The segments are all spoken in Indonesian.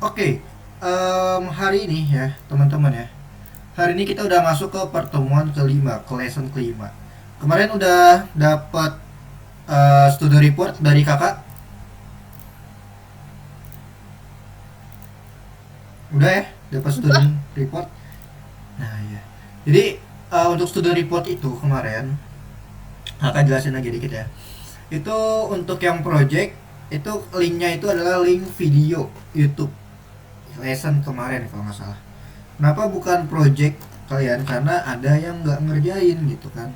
Oke, hari ini ya teman-teman ya. Hari ini kita udah masuk ke pertemuan kelima, ke lesson kelima. Kemarin udah dapat studi report dari kakak, udah ya, dapat studi Udah, report. Nah ya. Jadi untuk studi report itu kemarin, kakak jelasin lagi dikit ya. Itu untuk yang project itu linknya itu adalah link video YouTube lesson kemarin kalau nggak salah. Kenapa bukan project kalian? Karena ada yang nggak ngerjain gitu kan,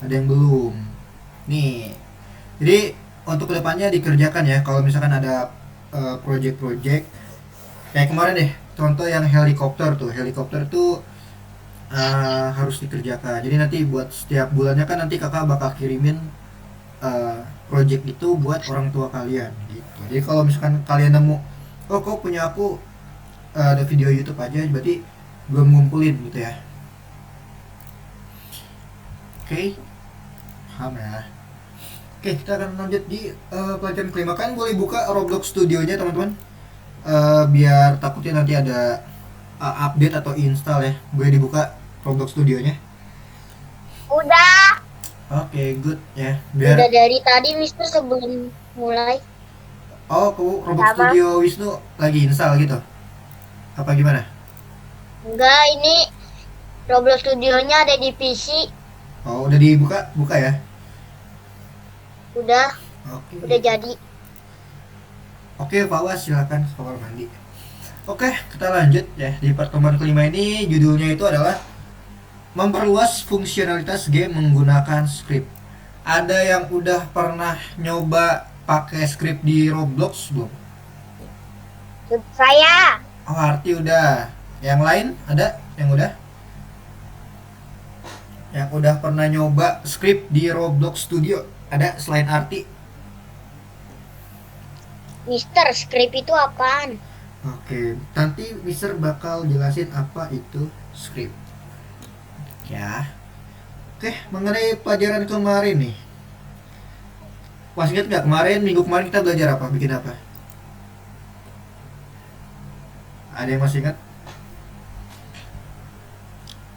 ada yang belum. Nih, jadi untuk kedepannya dikerjakan ya. Kalau misalkan ada project-project kayak kemarin deh, contoh yang helikopter tuh harus dikerjakan. Jadi nanti buat setiap bulannya kan nanti kakak bakal kirimin uh, project itu buat orang tua kalian gitu. Jadi kalau misalkan kalian nemu, oh kok punya aku ada video YouTube aja, berarti belum ngumpulin gitu ya. Oke, paham ya. Oke, kita akan lanjut di pelajaran kelima. Kan boleh buka Roblox Studionya teman-teman. Biar takutnya nanti ada update atau install ya. Boleh dibuka Roblox Studionya. udah, Oke, good ya. udah Biar dari tadi Mister sebelum mulai oh, Roblox sama. Studio Wisnu lagi install gitu. Apa gimana? Enggak, ini Roblox Studionya ada di PC. Oh, udah dibuka? Buka ya. Udah, udah Oke. jadi. Oke, Pak Was silakan ke kamar mandi. Oke, kita lanjut ya. Di pertemuan kelima ini judulnya itu adalah memperluas fungsionalitas game menggunakan script. Ada yang udah pernah nyoba pakai script di Roblox belum? Saya, Oh, Arti udah. Yang lain ada yang udah? Yang udah pernah nyoba script di Roblox Studio? Ada selain Arti? Mister, script itu apaan? Oke, nanti Mister bakal jelasin apa itu script. Ya. Oke, mengenai pelajaran kemarin nih. Masih ingat nggak kemarin, minggu kemarin kita belajar apa? Bikin apa? Ada yang masih ingat?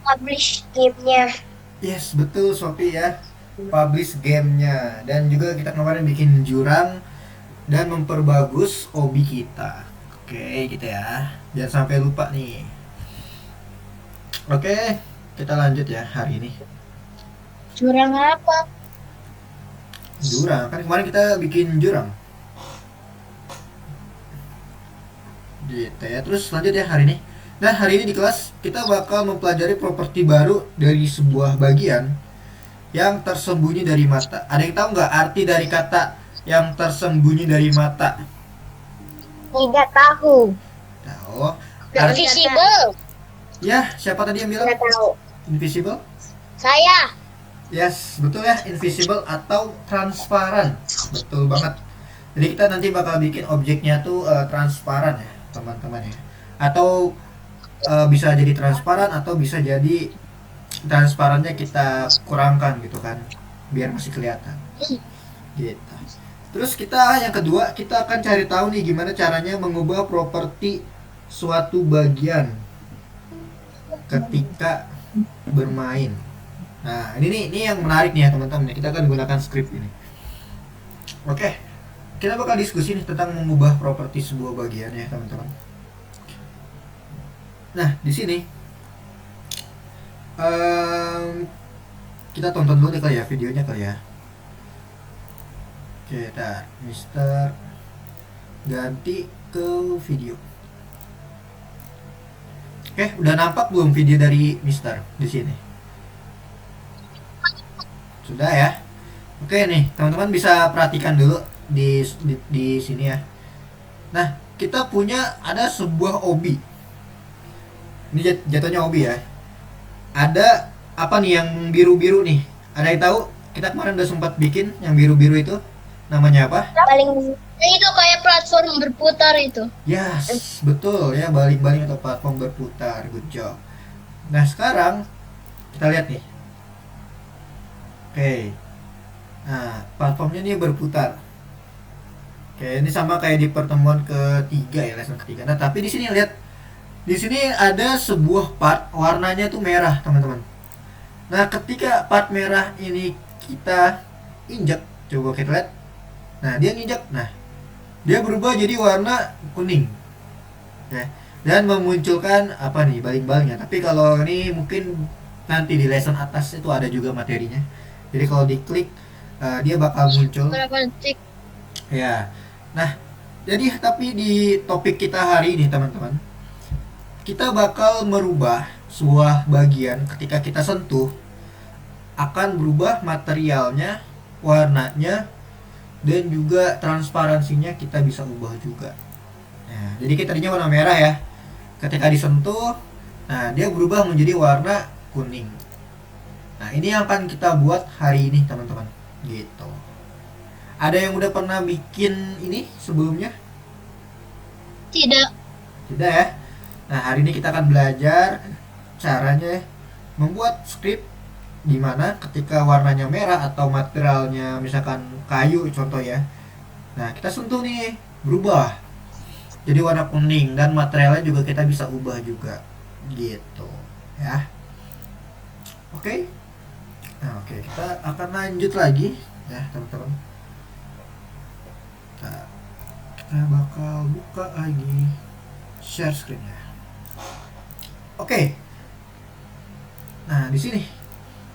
Publish gamenya. Yes, betul Sophie ya. Publish gamenya. Dan juga kita kemarin bikin jurang dan memperbagus hobi kita. Oke, gitu ya. Jangan sampai lupa nih. Oke, kita lanjut ya hari ini. Jurang apa? Jurang, kan kemarin kita bikin jurang. Gitu ya. Terus lanjut ya hari ini. Nah, hari ini di kelas kita bakal mempelajari properti baru dari sebuah bagian yang tersembunyi dari mata. Ada yang tahu nggak arti dari kata yang tersembunyi dari mata? Tidak tahu. Tahu. Invisible. Ya, siapa tadi yang bilang? Tidak tahu. Invisible? Saya. Yes, betul ya. Invisible atau transparan. Betul banget. Jadi kita nanti bakal bikin objeknya tuh transparan ya, teman-teman ya. Atau bisa jadi transparan atau bisa jadi transparannya kita kurangkan gitu kan, biar masih kelihatan. Gitu. Terus kita yang kedua, kita akan cari tahu nih gimana caranya mengubah properti suatu bagian ketika bermain. Nah, ini yang menarik nih ya teman-teman. Kita akan gunakan script ini. Oke, kita bakal diskusi nih tentang mengubah properti sebuah bagian ya teman-teman. Nah, di sini em, kita tonton dulu deh kali ya videonya kali ya. Oke, tar, Mister ganti ke video. Oke, udah nampak belum video dari Mister di sini? Sudah ya. Oke nih, teman-teman bisa perhatikan dulu di sini ya. Nah, kita punya ada sebuah obi. Ini jatuhnya obi ya. Ada apa nih yang biru-biru nih? Ada yang tahu? Kita kemarin udah sempat bikin yang biru-biru itu. Namanya apa? Paling itu kayak platform berputar itu. Yes, betul ya, baling-baling atau platform berputar. Good job. Nah, sekarang kita lihat nih. Oke. Nah, platformnya ini berputar. Oke, ini sama kayak di pertemuan ketiga ya, lesson ketiga. Nah, tapi di sini lihat, di sini ada sebuah part warnanya tuh merah, teman-teman. Nah, ketika part merah ini kita injak, coba kita lihat. Nah, dia nginjak. Nah, dia berubah jadi warna kuning. Ya. Dan memunculkan apa nih, baling-balingnya. Tapi kalau ini mungkin nanti di lesson atas itu ada juga materinya. Jadi kalau diklik dia bakal muncul. Berapa detik? Ya. Nah, jadi tapi di topik kita hari ini teman-teman, kita bakal merubah sebuah bagian ketika kita sentuh akan berubah materialnya, warnanya, dan juga transparansinya kita bisa ubah juga. Nah, jadi kita tadinya warna merah ya. Ketika disentuh, nah dia berubah menjadi warna kuning. Nah, ini yang akan kita buat hari ini teman-teman. Gitu. Ada yang udah pernah bikin ini sebelumnya? Tidak. Tidak ya? Nah, hari ini kita akan belajar caranya membuat script di mana ketika warnanya merah atau materialnya misalkan kayu contoh ya. Nah, kita sentuh nih, berubah jadi warna kuning dan materialnya juga kita bisa ubah juga. Gitu, ya. Oke. Nah, oke, kita akan lanjut lagi ya, teman-teman. Nah, kita bakal buka lagi share screen-nya. Oke. Nah, di sini.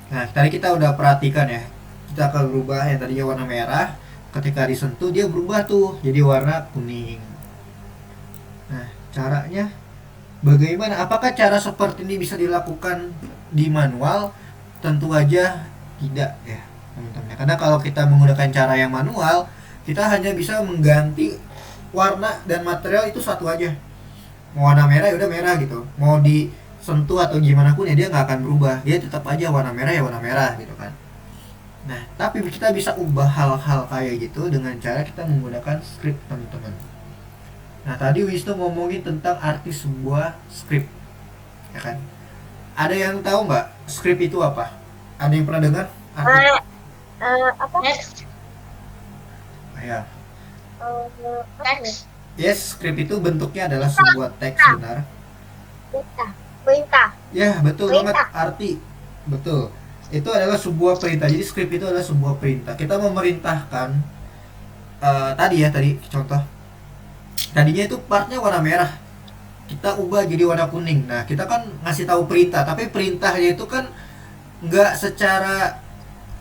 Nah, tadi kita udah perhatikan ya. Kita akan berubah yang tadinya warna merah, ketika disentuh dia berubah tuh jadi warna kuning. Nah, caranya bagaimana? Apakah cara seperti ini bisa dilakukan di manual? Tentu aja tidak ya, teman-teman. Karena kalau kita menggunakan cara yang manual, kita hanya bisa mengganti warna dan material itu satu aja. Mau warna merah ya udah merah gitu. Mau disentuh atau gimana pun ya dia nggak akan berubah. Dia tetap aja warna merah ya warna merah gitu kan. Nah, tapi kita bisa ubah hal-hal kayak gitu dengan cara kita menggunakan script, teman-teman. Nah, tadi Wisnu ngomongin tentang arti sebuah script, ya kan? Ada yang tahu nggak script itu apa? Ada yang pernah dengar arti? Apa? Next. Ya. Next. Yes, script itu bentuknya adalah sebuah teks, benar. Perintah. Ya, betul banget Perintah. arti. Betul. Itu adalah sebuah perintah. Jadi script itu adalah sebuah perintah. Kita memerintahkan tadi contoh. Tadinya itu partnya warna merah. Kita ubah jadi warna kuning. Nah, kita kan ngasih tahu perintah, tapi perintahnya itu kan nggak secara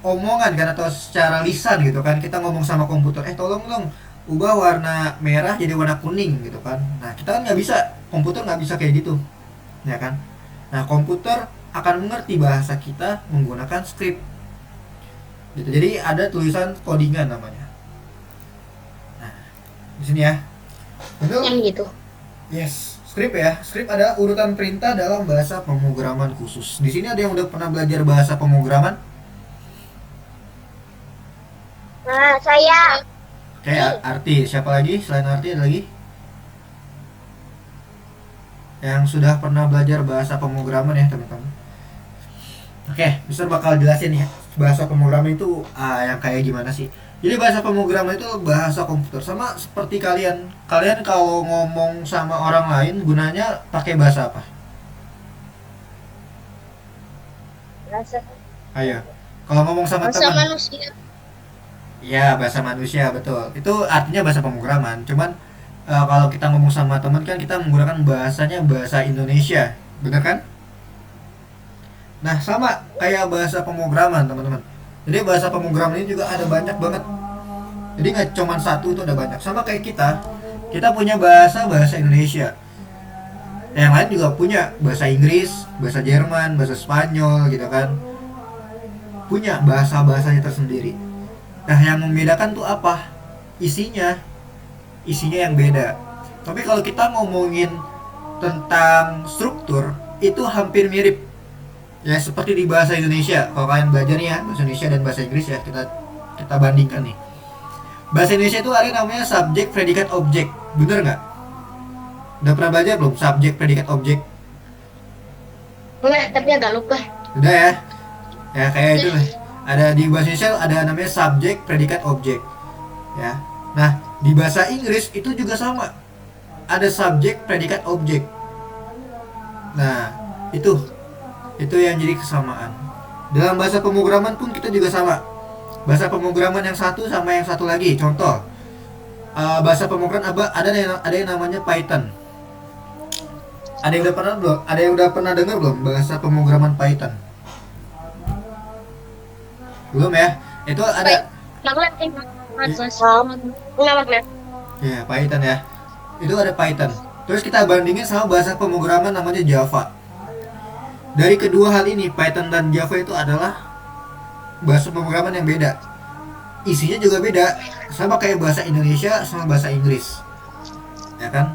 omongan kan atau secara lisan gitu kan. Kita ngomong sama komputer, tolong dong ubah warna merah jadi warna kuning gitu kan. Nah, kita kan nggak bisa, komputer nggak bisa kayak gitu, ya kan. Nah, komputer akan mengerti bahasa kita menggunakan script gitu. Jadi ada tulisan codingan namanya. Nah, di sini ya. Betul? Yang gitu. Yes, script ya. Script adalah urutan perintah dalam bahasa pemrograman khusus. Di sini ada yang udah pernah belajar bahasa pemrograman? Nah, saya. Kayak arti. Siapa lagi? Selain arti ada lagi? Yang sudah pernah belajar bahasa pemrograman ya, teman-teman. Oke, Mister bakal jelasin ya bahasa pemrograman itu yang kayak gimana sih. Jadi bahasa pemrograman itu bahasa komputer, sama seperti kalian. Kalian kalau ngomong sama orang lain gunanya pakai bahasa apa? Bahasa Ayo. Kalau ngomong sama teman, manusia. ya bahasa manusia, betul. Itu artinya bahasa pemrograman. Cuman kalau kita ngomong sama teman kan kita menggunakan bahasanya bahasa Indonesia, bener kan? Nah, sama kayak bahasa pemrograman, teman-teman. Jadi bahasa pemrograman ini juga ada banyak banget. Jadi nggak cuma satu, itu ada banyak. Sama kayak kita punya bahasa Indonesia. Yang lain juga punya bahasa Inggris, bahasa Jerman, bahasa Spanyol gitu kan. Punya bahasanya tersendiri. Nah, yang membedakan tuh apa? Isinya yang beda. Tapi kalau kita ngomongin tentang struktur, itu hampir mirip. Ya, seperti di bahasa Indonesia. Kalau kalian belajar nih ya, bahasa Indonesia dan bahasa Inggris ya, kita bandingkan nih. Bahasa Indonesia itu ada namanya subjek, predikat, objek. Bener nggak? Udah pernah belajar belum subjek, predikat, objek? Udah, tapi agak lupa. Udah ya? Ya kayak itu lah. Ada di bahasa Indonesia ada namanya subjek, predikat, objek. Ya. Nah, di bahasa Inggris itu juga sama. Ada subjek, predikat, objek. Nah, itu yang jadi kesamaan. Dalam bahasa pemrograman pun kita juga sama. Bahasa pemrograman yang satu sama yang satu lagi. Contoh, bahasa pemrograman ada yang namanya Python. Ada yang udah pernah belum? Ada yang udah pernah dengar belum bahasa pemrograman Python? Belum ya? Itu ada ya Python ya. Itu ada Python. Terus kita bandingin sama bahasa pemrograman namanya Java. Dari kedua hal ini, Python dan Java itu adalah bahasa pemrograman yang beda. Isinya juga beda, sama kayak bahasa Indonesia sama bahasa Inggris. Ya kan?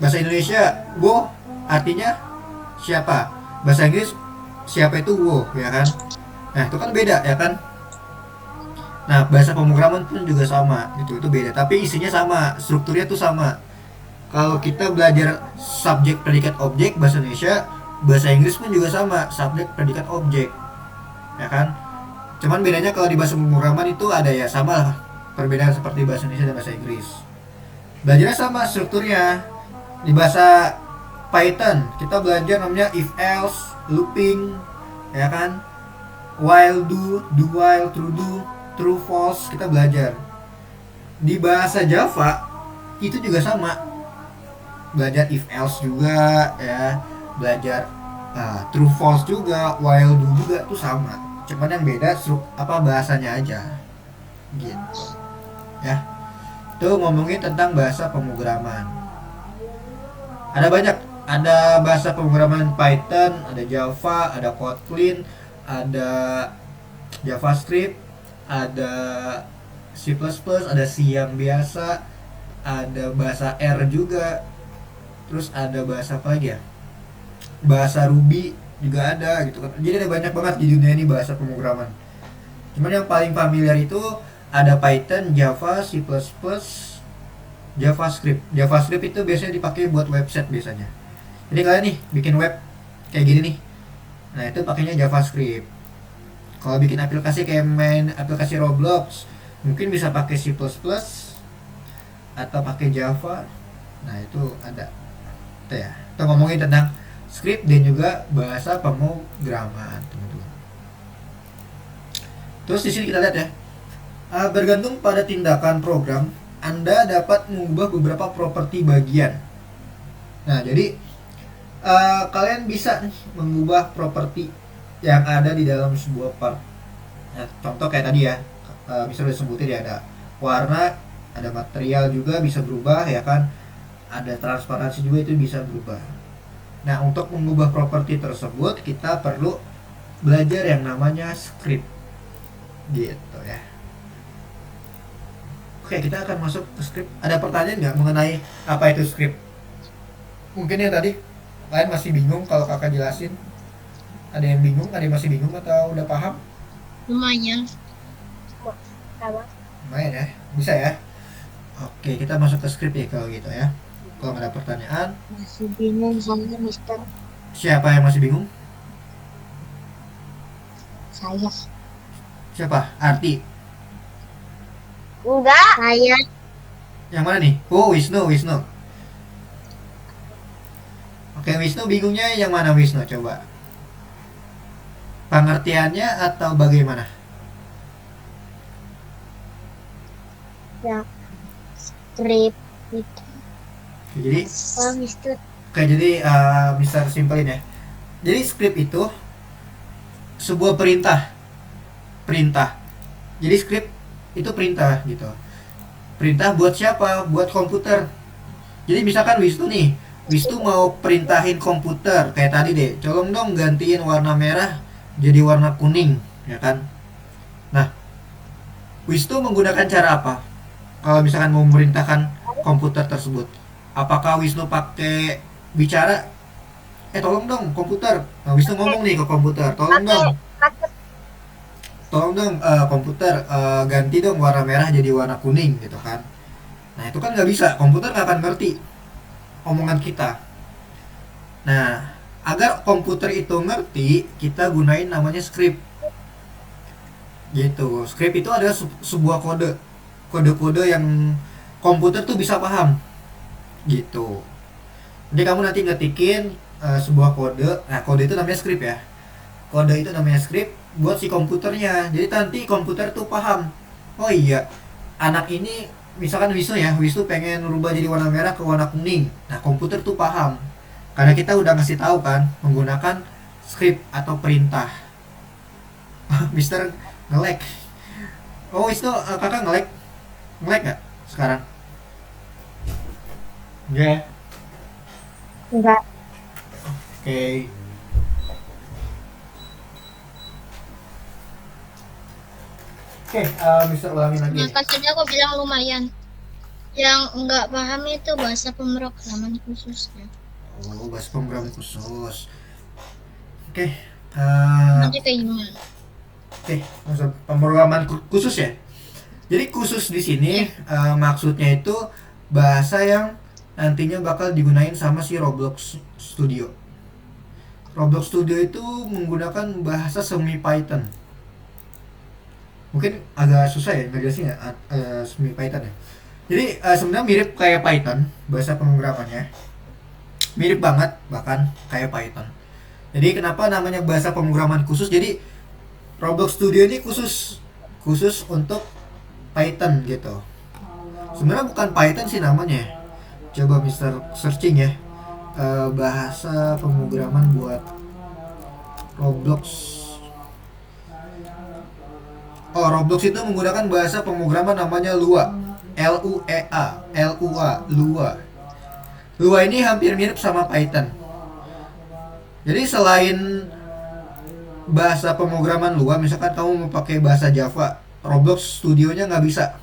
Bahasa Indonesia wo artinya siapa. Bahasa Inggris siapa itu wo, ya kan? Nah, itu kan beda, ya kan? Nah, bahasa pemrograman pun juga sama, gitu. Itu beda, tapi isinya sama, strukturnya tuh sama. Kalau kita belajar subjek predikat objek bahasa Indonesia, bahasa Inggris pun juga sama, subjek predikat objek. Ya kan? Cuman bedanya kalau di bahasa pemrograman itu ada ya sama lah, perbedaan seperti bahasa Indonesia dan bahasa Inggris. Belajarnya sama strukturnya. Di bahasa Python kita belajar namanya if else, looping, ya kan? While do while, true false kita belajar. Di bahasa Java itu juga sama. Belajar if else juga ya, belajar true false juga, while do juga tuh sama. Cuman yang beda bahasanya aja. Gitu. Ya. Tuh ngomongin tentang bahasa pemrograman. Ada banyak, ada bahasa pemrograman Python, ada Java, ada Kotlin, ada JavaScript, ada C++, ada C yang biasa, ada bahasa R juga, terus ada bahasa apa lagi ya? Bahasa Ruby juga ada gitu kan. Jadi ada banyak banget di dunia ini bahasa pemrograman. Cuman yang paling familiar itu ada Python, Java, C++, JavaScript. JavaScript itu biasanya dipakai buat website biasanya. Jadi kalian nih bikin web kayak gini nih. Nah, itu pakainya JavaScript. Kalau bikin aplikasi kayak main aplikasi Roblox, mungkin bisa pakai C++ atau pakai Java. Nah, itu ada. Itu ya. Kita ngomongin tentang script dan juga bahasa pemrograman, teman-teman. Terus di sini kita lihat ya. Bergantung pada tindakan program, Anda dapat mengubah beberapa properti bagian. Nah, jadi kalian bisa nih mengubah properti yang ada di dalam sebuah part. Nah, contoh kayak tadi ya, misalnya disebutin ya, ada warna, ada material juga bisa berubah ya kan, ada transparansi juga itu bisa berubah. Nah, untuk mengubah properti tersebut kita perlu belajar yang namanya script, gitu ya. Oke, kita akan masuk ke script. Ada pertanyaan nggak mengenai apa itu script? Mungkin yang tadi lain masih bingung kalau kakak jelasin. Ada yang bingung, ada yang masih bingung atau udah paham? Lumayan. Lumayan ya, bisa ya. Oke, kita masuk ke script ya kalau gitu ya. Kalau nggak ada pertanyaan, Masih bingung soalnya Mister. siapa yang masih bingung? Saya. Siapa? Arti. Enggak. Saya. Yang mana nih? Oh, Wisnu. Oke, Wisnu bingungnya yang mana Wisnu? Coba. Pengertiannya atau bagaimana? Ya. Script itu. Jadi, Mister. oke, jadi bisa simpelin ya. Jadi script itu sebuah perintah. Jadi script itu perintah gitu. Perintah buat siapa? Buat komputer. Jadi misalkan Wisnu nih, Wisnu mau perintahin komputer kayak tadi deh, tolong dong gantiin warna merah jadi warna kuning, ya kan? Nah, Wisnu menggunakan cara apa? Kalau misalkan mau memerintahkan komputer tersebut, apakah Wisnu pakai bicara? Tolong dong komputer. Nah, Wisnu ngomong nih ke komputer, tolong dong komputer ganti dong warna merah jadi warna kuning gitu kan. Nah, itu kan nggak bisa, komputer nggak akan ngerti omongan kita. Nah, agar komputer itu ngerti, kita gunain namanya script gitu. Script itu adalah sebuah kode kode-kode yang komputer tuh bisa paham gitu. Jadi kamu nanti ngetikin sebuah kode. Nah, kode itu namanya script ya. Kode itu namanya script buat si komputernya. Jadi nanti komputer tuh paham. Oh iya, anak ini misalkan Wisnu ya, Wisnu pengen rubah jadi warna merah ke warna kuning. Nah, komputer tuh paham. Karena kita udah ngasih tahu kan menggunakan script atau perintah. Mister nge-lag. Oh, Wisnu, kakak nge-lag? Nge-lag nggak sekarang? Enggak. Enggak. Oke. Oke, Mister ulangin lagi. Nah, kan tadi aku bilang lumayan. Yang nggak paham itu bahasa pemrograman khususnya. Oh, bahasa pemrograman khusus. Oke. Nanti kayak gimana? Oke, bahasa pemrograman khusus ya. Jadi khusus di sini maksudnya itu bahasa yang nantinya bakal digunain sama si Roblox Studio. Roblox Studio itu menggunakan bahasa semi Python. Mungkin agak susah ya ngejelasin ya semi Python ya. Jadi sebenarnya mirip kayak Python bahasa pemrogramannya. Mirip banget bahkan kayak Python. Jadi kenapa namanya bahasa pemrograman khusus? Jadi Roblox Studio ini khusus untuk Python gitu. Sebenarnya bukan Python sih namanya. Coba Mister searching ya. Bahasa pemrograman buat Roblox. Oh, Roblox itu menggunakan bahasa pemrograman namanya Lua. Lua, Lua. Lua ini hampir mirip sama Python. Jadi selain bahasa pemrograman Lua, misalkan kamu mau pakai bahasa Java, Roblox Studionya nggak bisa.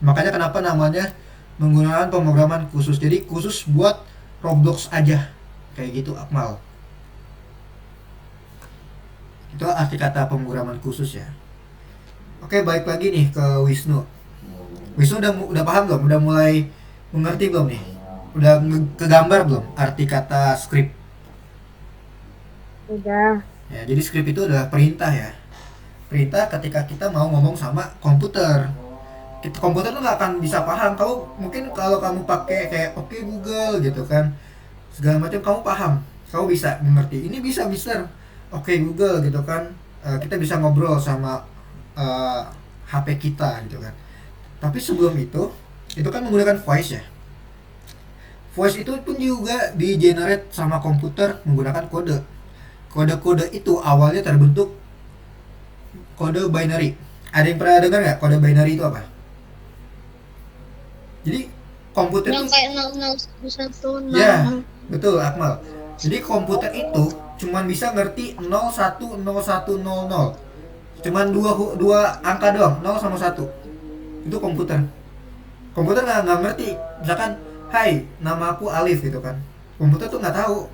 Makanya kenapa namanya menggunakan pemrograman khusus. Jadi khusus buat Roblox aja. Kayak gitu, Akmal. Itu arti kata pemrograman khusus ya. Oke, balik lagi nih ke Wisnu. Wisnu udah paham belum? Udah mulai mengerti belum nih? Udah kegambar belum arti kata script? Udah. Ya, jadi script itu adalah perintah ya. Perintah ketika kita mau ngomong sama komputer. Komputer tuh nggak akan bisa paham. Mungkin kalau kamu pakai kayak oke Google gitu kan, segala macam kamu paham, kamu bisa mengerti. Ini bisa Mister. Oke Google gitu kan, kita bisa ngobrol sama HP kita gitu kan. Tapi sebelum itu kan menggunakan voice ya. Voice itu pun juga di generate sama komputer menggunakan kode. Kode-kode itu awalnya terbentuk kode binary. Ada yang pernah dengar nggak kode binary itu apa? Jadi komputer Yang itu kayak 0011 ya, betul Akmal. Jadi komputer itu cuman bisa ngerti 010100. Cuman dua angka doang, 0 sama 1. Itu komputer. Komputer nggak ngerti. Misalkan, "Hai, nama aku Alif" gitu kan. Komputer tuh nggak tahu.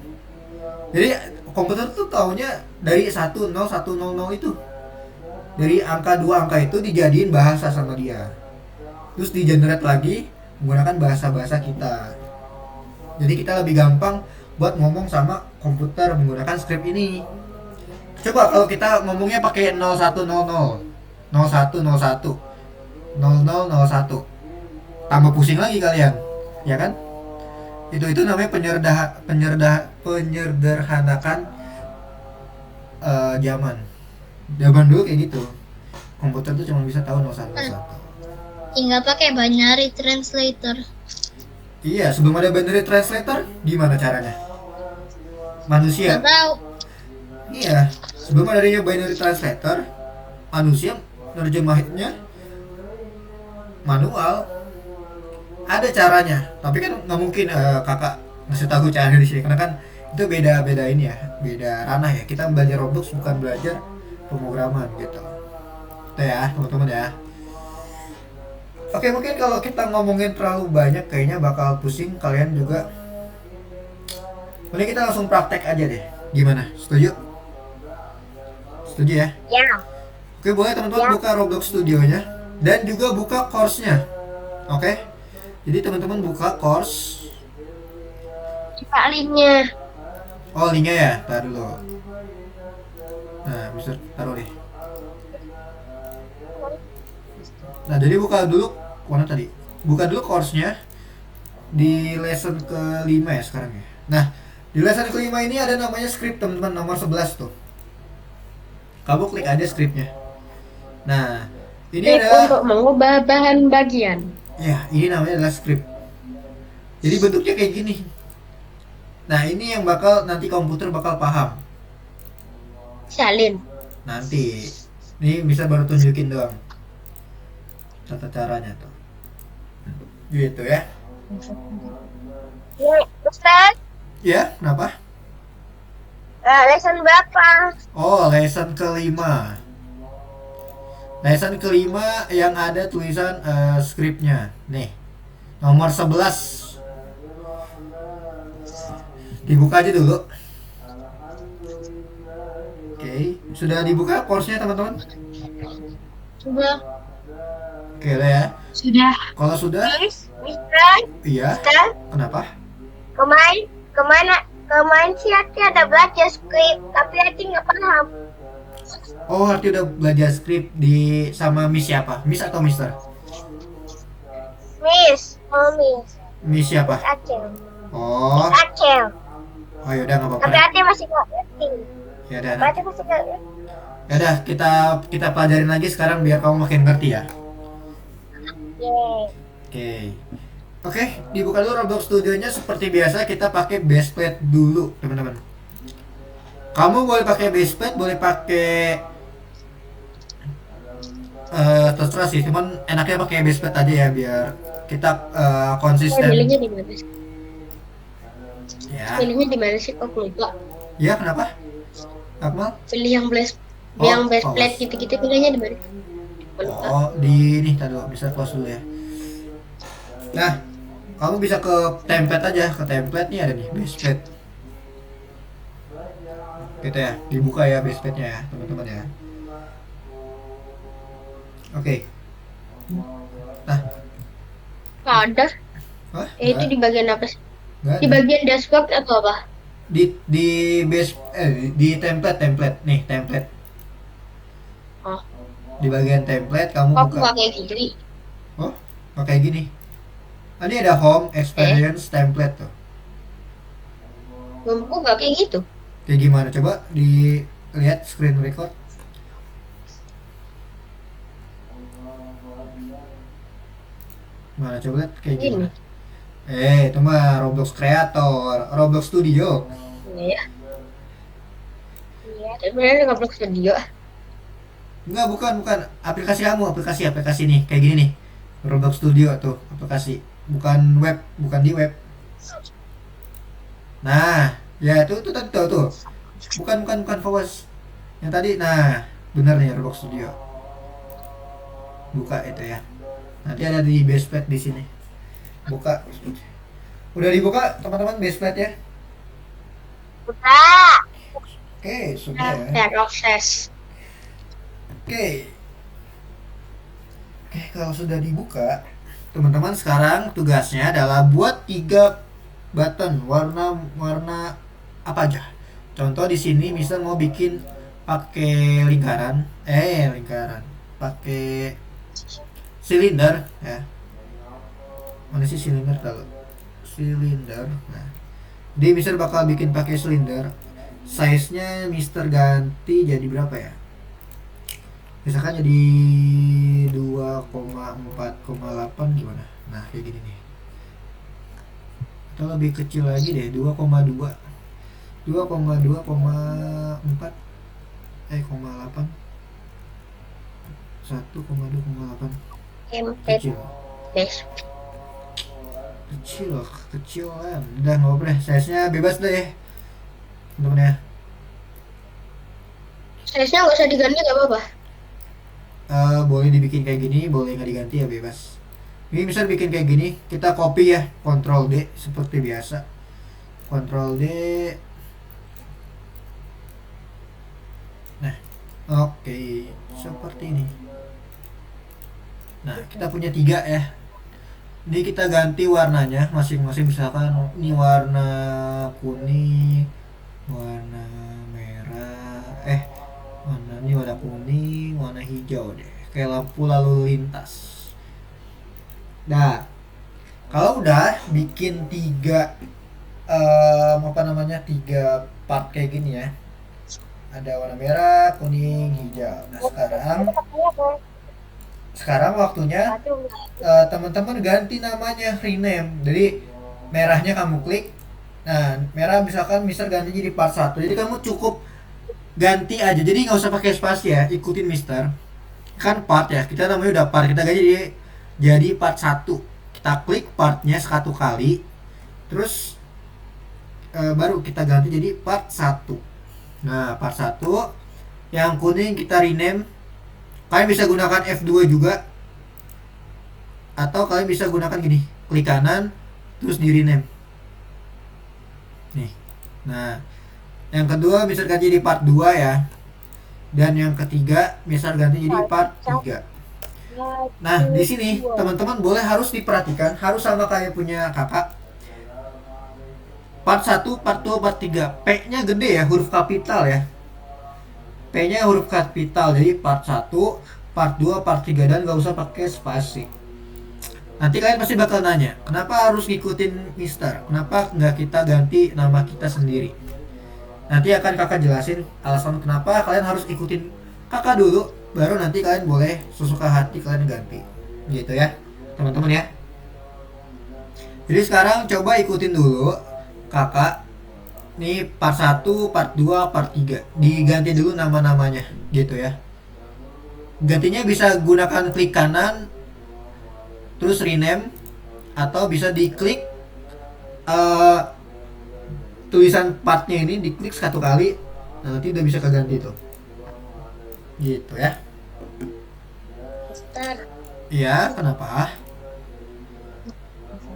Jadi komputer tuh taunya dari 10100 itu. Dari dua angka itu dijadiin bahasa sama dia. Terus di-generate lagi menggunakan bahasa-bahasa kita. Jadi kita lebih gampang buat ngomong sama komputer menggunakan script ini. Coba kalau kita ngomongnya pakai 0100, 0101, 0001. Tambah pusing lagi kalian, ya kan? Itu namanya penyederhanakan zaman. Zaman dulu kayak gitu. Komputer tuh cuma bisa tahu 0101. tinggal pakai binary translator. Iya, sebelum ada binary translator, gimana caranya? Manusia. Nggak tahu. Iya, sebelum adanya binary translator, manusia nerjemahinnya manual. Ada caranya, tapi kan nggak mungkin kakak ngasih tahu cara di sini, karena kan itu beda ini ya, beda ranah ya. Kita belajar Roblox bukan belajar pemrograman gitu. Itu ya teman-teman ya. Oke, mungkin kalau kita ngomongin terlalu banyak kayaknya bakal pusing kalian juga. Mending kita langsung praktek aja deh. Gimana? Setuju? Setuju ya? Ya. Oke, boleh teman-teman buka Roblox Studionya dan juga buka course-nya. Oke? Jadi teman-teman buka course. Coba linknya. Oh, linknya ya? Taruh dulu. Nah, bisa taruh deh. Nah, jadi buka dulu mana tadi? Buka dulu course-nya di lesson ke-5 ya sekarang ya. Nah, di lesson ke-5 ini ada namanya script teman-teman, nomor 11 tuh. Kamu klik aja scriptnya. Nah, ini Trik ada, untuk mengubah bahan bagian. ya ini namanya adalah script. Jadi bentuknya kayak gini. Nah, ini yang bakal nanti komputer bakal paham. Salin. Nanti, ini bisa baru tunjukin doang tata caranya tuh. Gitu ya. Ustaz, Ya, kenapa? lesson berapa? Oh, lesson ke-5. Lesson ke-5 yang ada tulisan scriptnya. Nih, nomor 11. Dibuka aja dulu. Oke, sudah dibuka course-nya teman-teman? Sudah. Oke udah ya. Sudah. Kalau sudah, Mister, iya. Mister, Kenapa? kemarin sih Ati ada belajar skrip, tapi Ati nggak paham. Oh, arti udah belajar script di sama Miss siapa? Miss atau Mister? Miss, Miss siapa? Acel, Oh, Acel. oh yaudah nggak apa-apa. Tapi Ati masih nggak ngerti. Ya udah, Ati masih nggak ngerti. ya udah kita pelajarin lagi sekarang biar kamu makin ngerti ya. Yeay. Oke. Oke, dibuka dulu Roblox Studio-nya seperti biasa kita pakai baseplate dulu, teman-teman. Kamu boleh pakai baseplate, boleh pakai terserah sih, cuman enaknya pakai baseplate aja ya biar kita konsisten. Pilihnya di mana sih? Ya. Pilihnya di mana sih? Kok lupa? Ya, kenapa? Akmal? Pilih yang Oh, yang best oh. plate gitu-gitu pilihnya di mana? Lupa. Oh, di ini tadi bisa close dulu ya. Nah, kamu bisa ke template aja, ke template nih ada nih baseplate. Gitu ya, dibuka ya baseplate-nya ya, teman-teman ya. Oke. Nah, Nggak ada. wah, Itu di bagian apa sih? nggak Di ada. bagian dashboard atau apa? Di base di template nih template. Oh, Di bagian template kamu kok aku buka. nggak kayak gini? Oh, kayak gini. Ah, ini ada home experience template tuh. Aku nggak kayak gitu. Kayak gimana? Coba dilihat screen record. Mana coba lihat kayak Gini. gimana? Itu mah Roblox Creator, Roblox Studio. Iya. Iya. Sebenarnya nggak perlu studio. Enggak, bukan aplikasi kamu, aplikasi nih, kayak gini nih. Roblox Studio tuh, aplikasi. Bukan web, bukan di web. Nah, ya itu tadi tuh. Bukan Fawaz. Yang tadi, nah, benar nih Roblox Studio. Buka itu ya. Nanti ada di baseplate di sini. Buka. Udah dibuka teman-teman baseplate ya? Udah. Oke, sudah ya. Ya, proses. Oke, kalau sudah dibuka, teman-teman sekarang tugasnya adalah buat 3 button warna apa aja. Contoh di sini misal mau bikin pakai lingkaran, pakai silinder ya. Mana sih silinder kalau silinder? Nah, dia misal bakal bikin pakai silinder. Size-nya Mister ganti jadi berapa ya? Misalkan jadi 2,4,8 gimana? Nah, kayak gini nih. Atau lebih kecil lagi deh, 2,2. 2,2,4 8. 1,2,8. Kecil. Best. Kecil kan. Udah nggak apa-apa deh, size-nya bebas deh. Temen-temen ya. Size-nya nggak usah diganti nggak apa-apa. Boleh dibikin kayak gini, boleh nggak diganti ya bebas. Ini misal bikin kayak gini, kita copy ya, Ctrl D seperti biasa. Ctrl D. Nah, oke, seperti ini. Nah, kita punya 3 ya. Ini kita ganti warnanya masing-masing, misalkan ini warna kuning, warna merah, warna ini warna kuning, warna hijau deh, kayak lampu lalu lintas. Nah, kalau udah bikin tiga tiga part kayak gini ya. Ada warna merah, kuning, hijau. Nah, sekarang waktunya teman-teman ganti namanya, rename. Jadi merahnya kamu klik. Nah, merah misal ganti jadi part 1. Jadi kamu cukup ganti aja. Jadi nggak usah pakai spasi ya, ikutin Mister. Kan part ya, kita namanya udah part, kita ganti jadi part 1. Kita klik partnya satu kali. Terus baru kita ganti jadi part 1. Nah, part 1 yang kuning kita rename. Kalian bisa gunakan F2 juga, atau kalian bisa gunakan gini, klik kanan terus di rename nih. Nah, yang kedua misal ganti jadi part 2 ya, dan yang ketiga misal ganti jadi part 3. Nah, di sini teman-teman boleh harus diperhatikan, harus sama kayak punya kakak. Part 1, part 2, part 3, P-nya gede ya, huruf kapital ya. P-nya huruf kapital, jadi part 1, part 2, part 3, dan gak usah pakai spasi. Nanti kalian pasti bakal nanya, kenapa harus ngikutin Mister? Kenapa nggak kita ganti nama kita sendiri? Nanti akan kakak jelasin alasan kenapa kalian harus ikutin kakak dulu, baru nanti kalian boleh sesuka hati kalian ganti. Gitu ya, teman-teman ya. Jadi sekarang coba ikutin dulu kakak. Nih part 1, part 2, part 3. Diganti dulu nama-namanya gitu ya. Gantinya bisa gunakan klik kanan terus rename, atau bisa diklik tulisan partnya ini, diklik satu kali. Nah, nanti udah bisa keganti tuh. Gitu ya. Mister, Iya, kenapa?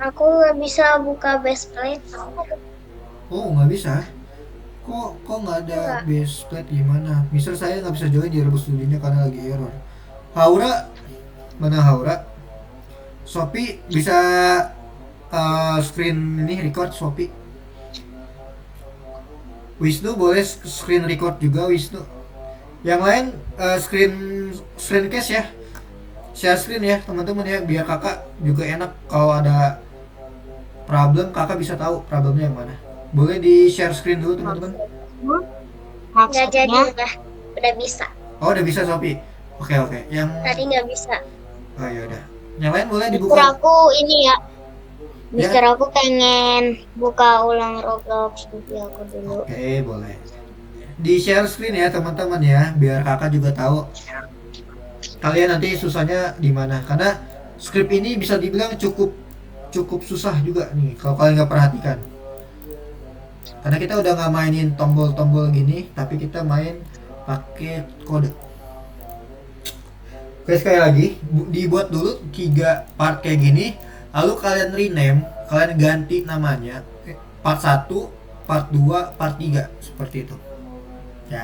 aku nggak bisa buka best plate. Oh, nggak bisa. Kok nggak ada base plate gimana? Misal saya nggak bisa join di rebus studinya karena lagi error. Haura, mana Haura? Shopee bisa screen ini record Shopee. Wisnu boleh screen record juga Wisnu. Yang lain screen cast ya. Share screen ya teman-teman ya, biar kakak juga enak kalau ada problem kakak bisa tahu problemnya yang mana. Boleh di share screen dulu teman-teman. Nggak jadi, udah bisa. Oh, udah bisa Shopee. Oke. Yang Tadi nggak bisa. oh ya udah. Yang lain boleh Mister, dibuka. aku ini ya. Mister, aku pengen buka ulang Roblox studio aku dulu. Oke, boleh. Di share screen ya teman-teman ya, biar kakak juga tahu kalian nanti susahnya di mana. Karena script ini bisa dibilang cukup susah juga nih kalau kalian nggak perhatikan. Karena kita udah nggak mainin tombol-tombol gini, tapi kita main pakai kode. Oke, sekali lagi dibuat dulu 3 part kayak gini, lalu kalian rename, kalian ganti namanya part 1, part 2, part 3 seperti itu. Ya.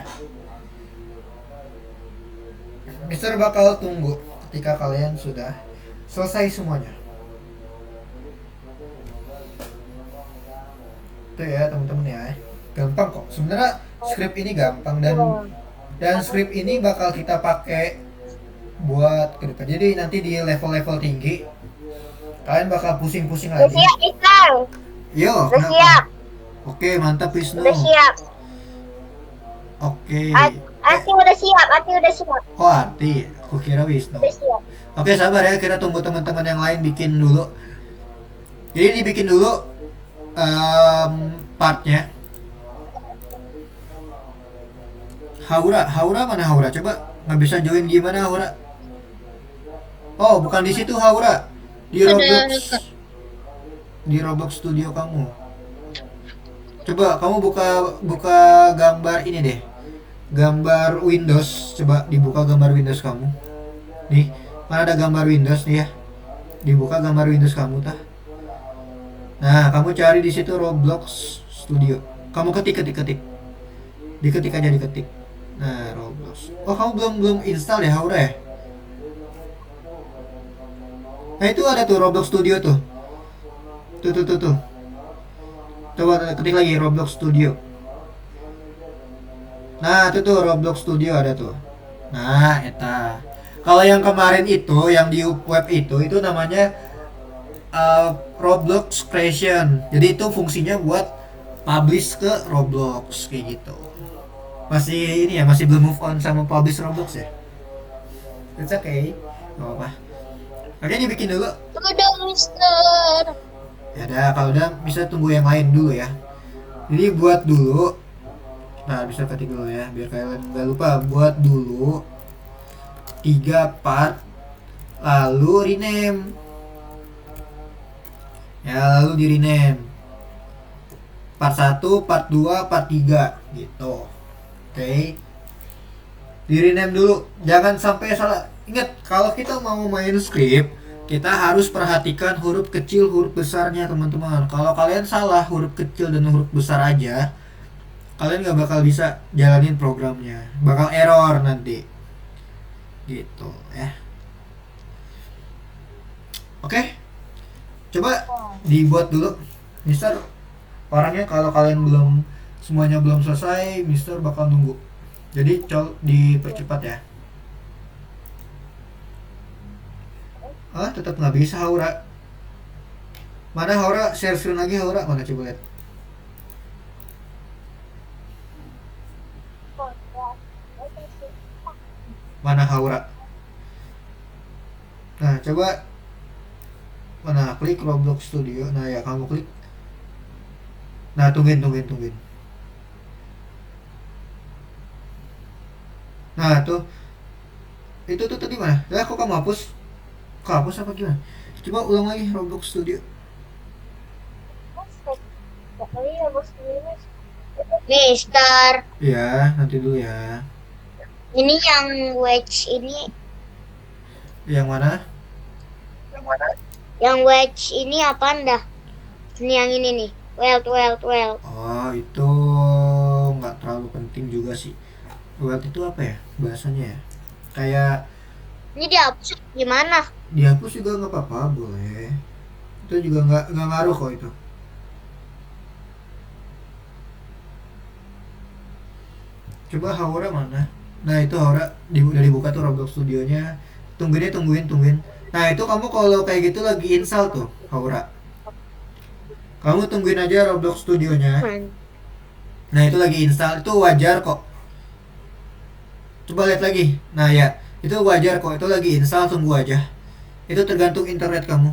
Mister bakal tunggu ketika kalian sudah selesai semuanya. Itu ya teman-teman ya. Gampang kok. Sebenarnya script ini gampang, dan script ini bakal kita pakai buat ke depan. Jadi nanti di level-level tinggi kalian bakal pusing-pusing Udah lagi. siap, Mister. Yo, Udah kenapa? siap. Oke, mantap Wisnu. Udah siap. Oke. Ati udah siap. Oh, Arti. Aku kira Wisnu. Udah siap. Oke, sabar ya. Kita tunggu teman-teman yang lain bikin dulu. Jadi dibikin dulu partnya. Haura mana Haura? Coba nggak bisa join gimana Haura? Oh, bukan di situ Haura. Di Roblox. Di Roblox Studio kamu. Coba kamu buka gambar ini deh. Gambar Windows. Coba dibuka gambar Windows kamu. Nih, mana ada gambar Windows nih ya. Dibuka gambar Windows kamu tah. Nah, kamu cari di situ Roblox Studio. Kamu ketik. Diketik aja. Nah, Roblox. Oh, kamu belum install ya, Haura ya? Nah, itu ada tuh Roblox Studio tuh. Tuh. Coba ketik lagi Roblox Studio. Nah, itu tuh Roblox Studio ada tuh. Nah, eta. Kalau yang kemarin itu, yang di web itu namanya Roblox Creation. Jadi itu fungsinya buat publish ke Roblox kayak gitu. Masih ini ya, masih belum move on sama publish Roblox ya. It's okay, nggak apa-apa. Oke, dibikin dulu. Udah, Mister. Ya udah, kalau udah bisa tunggu yang lain dulu ya. Jadi buat dulu. Nah, bisa ketik dulu ya, biar kalian nggak lupa. Buat dulu 3 part, lalu rename. Ya, lalu di rename. Part 1, part 2, part 3 gitu. Oke. Di rename dulu. Jangan sampai salah. Ingat, kalau kita mau main script, kita harus perhatikan huruf kecil, huruf besarnya teman-teman. Kalau kalian salah huruf kecil dan huruf besar aja, kalian nggak bakal bisa jalanin programnya. Bakal error nanti. Gitu ya. Oke. Coba dibuat dulu. Mister, orangnya kalau kalian semuanya belum selesai, Mister bakal nunggu. Jadi dipercepat ya. Tetap nggak bisa Haura. Mana Haura? Share screen lagi Haura. Mana coba lihat. Mana Haura? Nah, coba. Mana klik Roblox Studio. Nah, ya kamu klik. Nah, tungguin. Nah, tuh. Itu tuh tadi mana? Lah, kok kamu hapus? Hapus apa gimana? Coba ulang lagi Roblox Studio. Mister, Ya, nanti dulu ya. ini yang wedge ini, Yang mana? yang wedge ini apaan dah? Ini yang ini nih. Weld. Oh, itu nggak terlalu penting juga sih. Weld itu apa ya bahasanya ya? Kayak Ini dihapus gimana? dihapus juga nggak apa-apa, boleh. Itu juga nggak ngaruh kok itu. Coba Haura mana? Nah, itu Haura udah dibuka tuh Roblox Studionya. Tungguin. Nah, itu kamu kalau kayak gitu lagi install tuh Haura. Kamu tungguin aja Roblox Studionya. Nah, itu lagi install, itu wajar kok. Coba lihat lagi. Nah, ya, itu wajar kok, itu lagi install, tunggu aja. Itu tergantung internet kamu.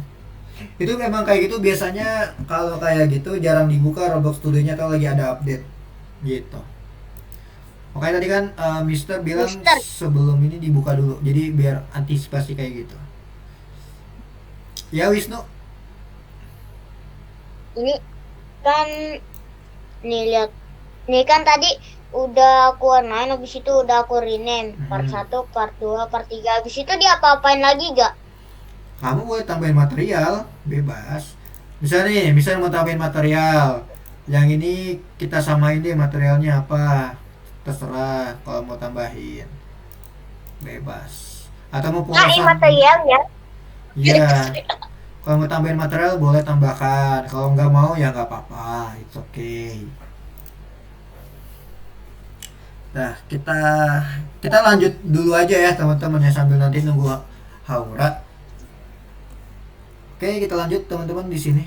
Itu memang kayak gitu biasanya. Kalau kayak gitu jarang dibuka Roblox Studionya atau lagi ada update gitu. Oke, tadi kan Mister bilang sebelum ini dibuka dulu, jadi biar antisipasi kayak gitu. Ya Wisnu. Ini kan, nih lihat. Ini kan tadi udah aku warnain, habis itu udah aku rename. Part 1, part 2, part 3. Habis itu dia apa-apain lagi gak? Kamu boleh tambahin material, bebas. Misalnya mau tambahin material. Yang ini kita samain deh materialnya apa. Terserah kalau mau tambahin. Bebas. Atau mau polosan. material ya. Iya. Kalau mau tambahin material boleh tambahkan. Kalau nggak mau ya nggak apa-apa. It's okay. Nah, kita lanjut dulu aja ya teman-teman ya, sambil nanti nunggu Haura. Oke, kita lanjut teman-teman di sini.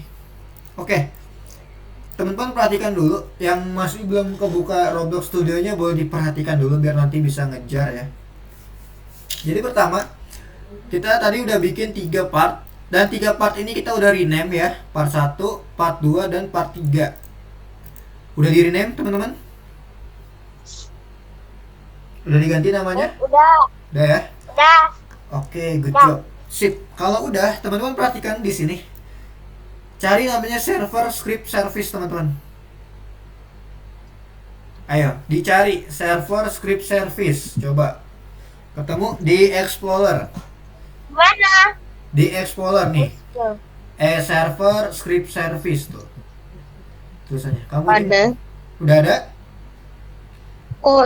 Oke. Teman-teman perhatikan dulu, yang masih belum kebuka Roblox Studionya boleh diperhatikan dulu biar nanti bisa ngejar ya. Jadi pertama, kita tadi udah bikin 3 part, dan 3 part ini kita udah rename ya. Part 1, part 2, dan part 3. Udah di rename teman-teman? Udah diganti namanya? Udah. Udah ya? Udah. Oke, good job. Sip. Kalau udah, teman-teman perhatikan di sini. Cari namanya server script service, teman-teman. Ayo, dicari server script service. Coba. Ketemu di Explorer. Mana? Di Explorer nih. Server script service tuh. Tulisannya. Kamu Ada. Udah ada? Oh,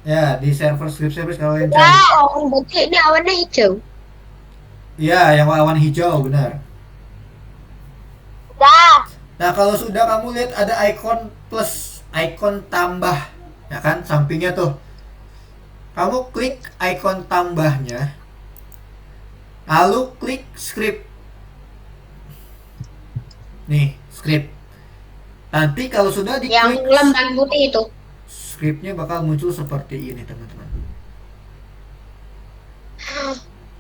Ya, di server script service kalau yang cari. oh, berarti ini awannya hijau. Ya, yang awan hijau, benar. Udah. Nah, kalau sudah kamu lihat ada icon plus, icon tambah, ya kan, sampingnya tuh. Kamu klik icon tambahnya, lalu klik script. Nih, script. Nanti kalau sudah Yang diklik, lembar putih itu. scriptnya bakal muncul seperti ini, teman-teman.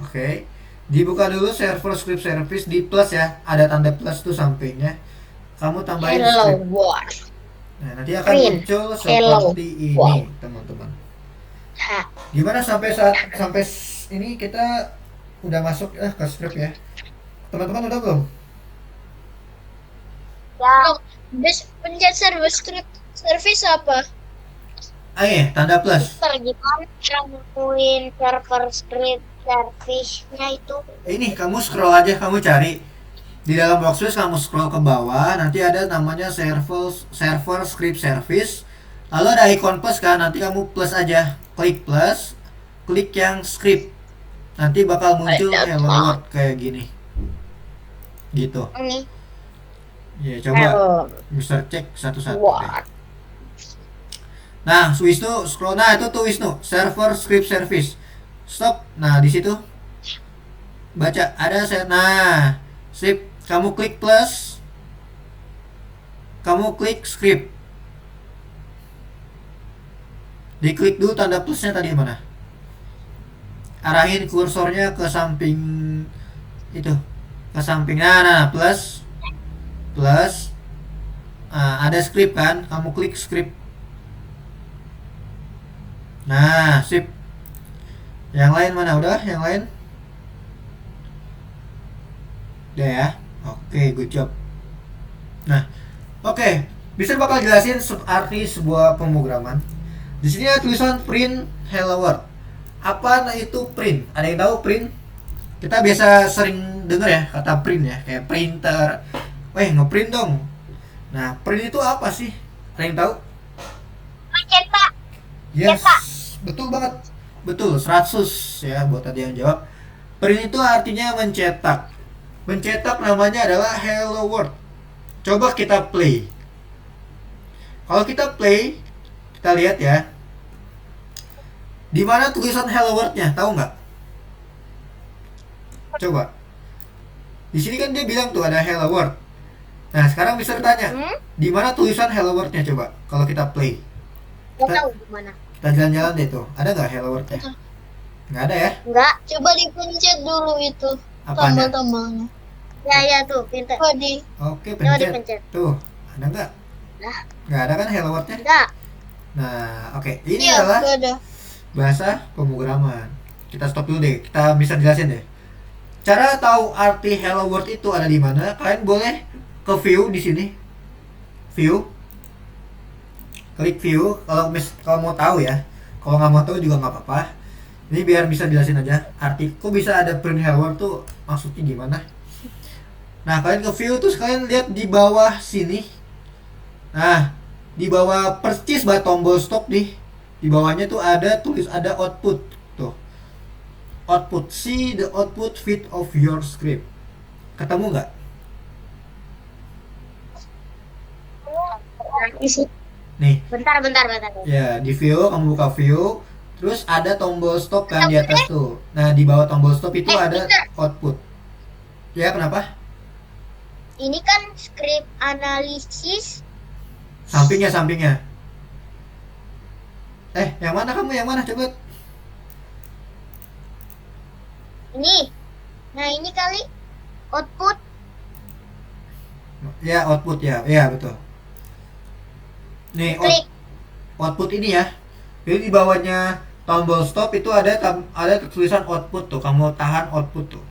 Oke. Dibuka dulu server script service di plus ya. Ada tanda plus tuh sampingnya. Kamu tambahin Hello script. world. Nah, nanti akan Print. muncul Hello. seperti ini, teman-teman. Ha. Gimana ini kita udah masuk ke script ya. Teman-teman udah belum? Ya. Pencet service apa? Tanda plus. Gimana cara nemuin server script service-nya itu? Ini kamu scroll aja, kamu cari di dalam workspace, kamu scroll ke bawah, nanti ada namanya server script service. Lalu ada icon plus kan, nanti kamu plus aja, klik plus, klik yang script, nanti bakal muncul hello world kayak gini, gitu. Ini. Ya coba Mister cek satu-satu deh. Nah, Wisnu scroll, nah itu tuh Wisnu, server script service. Stop. Nah, di situ baca ada nah, sip, kamu klik plus, kamu klik script. Diklik dulu tanda plusnya tadi mana? Arahin kursornya ke samping itu, ke samping. Nah, plus. Nah, ada script kan? Kamu klik script. Nah, sip. Yang lain mana? Udah, yang lain? Udah ya. Oke, good job. Nah, oke. Bisa bakal jelasin arti sebuah pemrograman. Di sini ada tulisan print hello world. Apa itu print? Ada yang tahu print? Kita biasa sering dengar ya kata print ya, kayak printer. Ngeprint dong. Nah, print itu apa sih? Ada yang tahu? Mencetak. Yes, betul banget. Betul, 100 ya buat tadi yang jawab. Print itu artinya mencetak. Mencetak namanya adalah hello world. Coba kita play. Kalau kita play, kita lihat ya. Di mana tulisan hello world-nya? Tahu nggak? Coba. Di sini kan dia bilang tuh ada hello world. Nah, sekarang bisa tanya, di mana tulisan hello world-nya coba? Kalau kita play. Nggak tahu di mana. Kita jalan-jalan deh tuh. Ada nggak hello world-nya? Nggak ada ya? Enggak. Coba dipencet dulu itu. Apanya? Tombol-tombolnya. Ya tuh, pintar. Oke, Coba pencet. dipencet. Tuh, ada nggak? Nah. Nggak ada kan hello world-nya? Enggak. Nah, oke. Ini adalah bahasa pemrograman. Kita stop dulu deh. Kita bisa jelasin deh. Cara tahu arti hello world itu ada di mana? Kalian boleh ke view di sini. View. Klik view kalau mau tahu ya. Kalau nggak mau tahu juga nggak apa-apa. Ini biar bisa jelasin aja. Arti kok bisa ada print hello world tuh maksudnya gimana? Nah, kalian ke view terus kalian lihat di bawah sini. Nah, di bawah persis tombol stop nih. Di bawahnya tuh ada output. Tuh. Output. See the output fit of your script. Ketemu nggak? Nih. Bentar. Ya, di view, kamu buka view. Terus ada tombol stop kan di atas tuh. Nah, di bawah tombol stop itu ada output. Ya, kenapa? Ini kan script analisis. Sampingnya. Yang mana kamu? Yang mana? Coba. Ini. Nah, ini kali output. Ya, output ya. Ya, betul. Nih, output ini ya. Jadi di bawahnya tombol stop itu ada tulisan output tuh. Kamu tahan output tuh.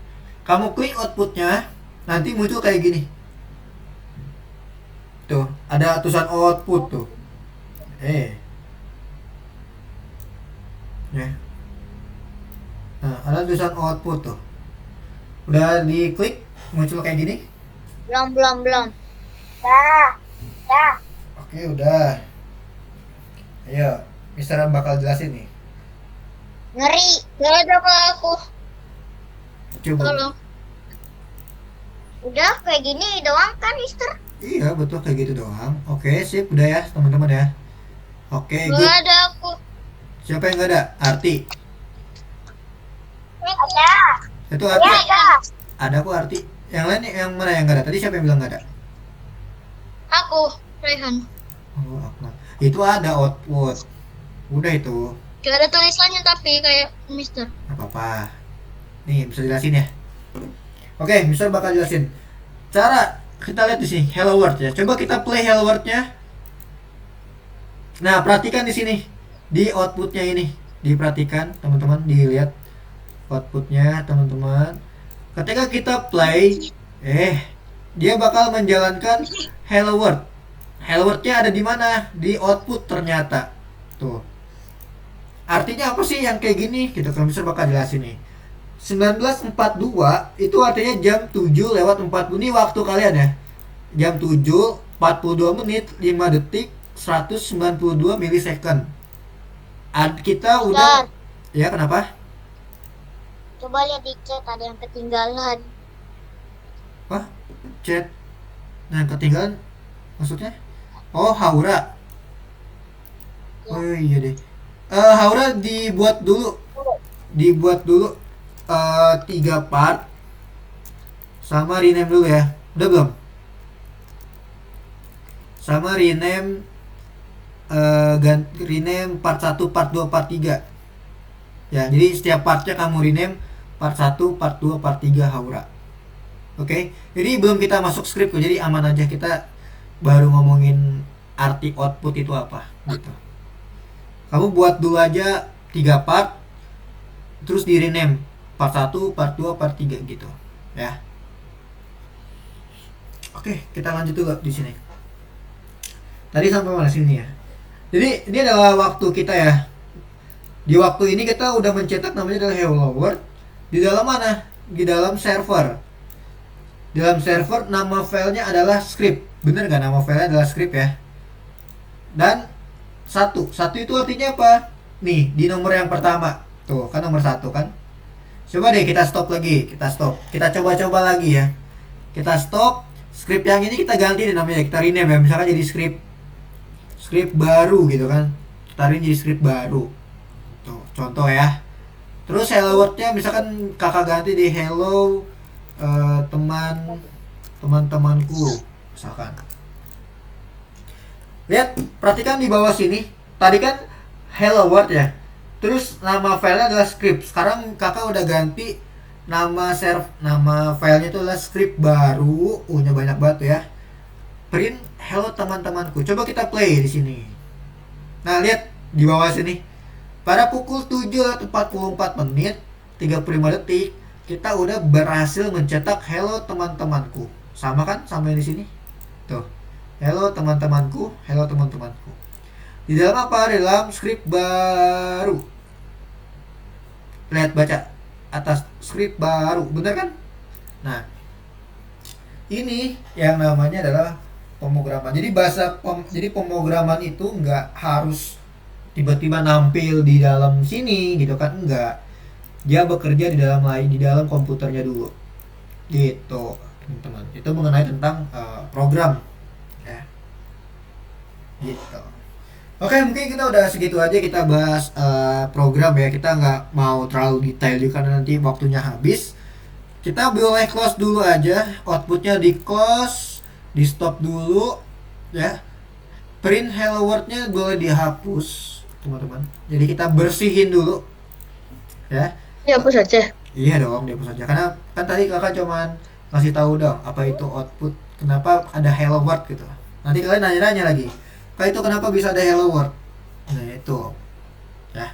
Kamu klik outputnya, nanti muncul kayak gini. Tuh, ada tulisan output tuh. Ya. Nah, ada tulisan output tuh. Udah diklik, muncul kayak gini. Belum. Ya. Oke, udah. Ayo, Mister bakal jelasin nih. Ngeri. Nggak ada ke aku. Coba. Tolong. Udah kayak gini doang kan, Mister? Iya, betul kayak gitu doang. Oke, sip, udah ya, teman-teman ya. Oke, good. Nggak ada aku. Siapa yang nggak ada? Arti. Ada. Itu Arti. Ya, ada. Ada kok Arti. Yang lain yang mana yang nggak ada? Tadi siapa yang bilang nggak ada? Aku, Raihan. Oh, Akmal. Itu ada output. Udah itu. Gak ada tulisannya tapi kayak Mister. Gak apa-apa. Nih, bisa jelasin ya. Oke, Mister bakal jelasin. Cara kita lihat di sini Hello World ya. Coba kita play Hello World-nya. Nah, perhatikan di sini. Di outputnya ini. Diperhatikan, teman-teman, dilihat outputnya, teman-teman. Ketika kita play, dia bakal menjalankan Hello World. Hello World-nya ada di mana? Di output ternyata. Tuh. Artinya apa sih yang kayak gini? Gitu kan Mister bakal jelasin nih. 1942 itu artinya jam 7:40. Ini waktu kalian ya. Jam 7:42 menit 5 detik 192 milisecond. Kita udah Mister, ya kenapa? coba lihat di chat ada yang ketinggalan. Wah, chat. Nah, ketinggalan maksudnya? Oh, Haura. Oh iya deh. Haura dibuat dulu. Dibuat dulu 3 part sama rename dulu ya. Udah belum? Sama rename rename part 1, part 2, part 3. Ya, jadi setiap partnya kamu rename part 1, part 2, part 3 Haura. Oke. Jadi belum kita masuk skrip kok. Jadi aman aja, kita baru ngomongin arti output itu apa gitu. Kamu buat dulu aja 3 part terus di rename part 1, part 2, part 3 gitu ya. Oke, kita lanjut dulu di sini. Tadi sampai mana sini ya? Jadi ini adalah waktu kita ya. Di waktu ini kita udah mencetak namanya adalah Hello World. Di dalam mana? Di dalam server. Di dalam server nama filenya adalah script. Bener gak nama filenya adalah script ya? Dan satu itu artinya apa? Nih di nomor yang pertama. Tuh kan nomor 1 kan. Coba deh kita stop lagi. Kita stop. Kita coba-coba lagi ya. Kita stop. Script yang ini kita ganti deh namanya. Kita rename ya. Misalkan jadi script baru gitu kan. Kita rename jadi script baru. Tuh contoh ya. Terus hello word-nya misalkan kakak ganti di hello teman-temanku misalkan. Lihat, perhatikan di bawah sini. Tadi kan hello world ya. Terus nama filenya adalah script. Sekarang kakak udah ganti nama filenya itu adalah script baru. Nya banyak banget ya. Print hello teman-temanku. Coba kita play di sini. Nah, lihat di bawah sini. Pada pukul 7:44 menit 35 detik, kita udah berhasil mencetak hello teman-temanku. Sama kan? Sama yang di sini. Tuh. Hello teman-temanku, hello teman-temanku. Di dalam apa? Di dalam script baru. Lihat, baca atas script baru, bener kan? Nah, ini yang namanya adalah pemrograman. Jadi pemrograman itu nggak harus tiba-tiba nampil di dalam sini gitu kan, enggak. Dia bekerja di dalam komputernya dulu. Gitu, teman-teman. Itu mengenai tentang program ya. Gitu. Oke, mungkin kita udah segitu aja kita bahas program ya. Kita nggak mau terlalu detail juga karena nanti waktunya habis. Kita boleh close dulu aja. Outputnya di close, di stop dulu ya. Print hello world-nya boleh dihapus, teman-teman. Jadi kita bersihin dulu ya. Dihapus aja. Iya dong, dihapus aja. Karena kan tadi kakak cuman ngasih tahu dong apa itu output, kenapa ada hello world gitu. Nanti kalian nanya-nanya lagi, kak itu kenapa bisa ada hello world. Nah itu ya.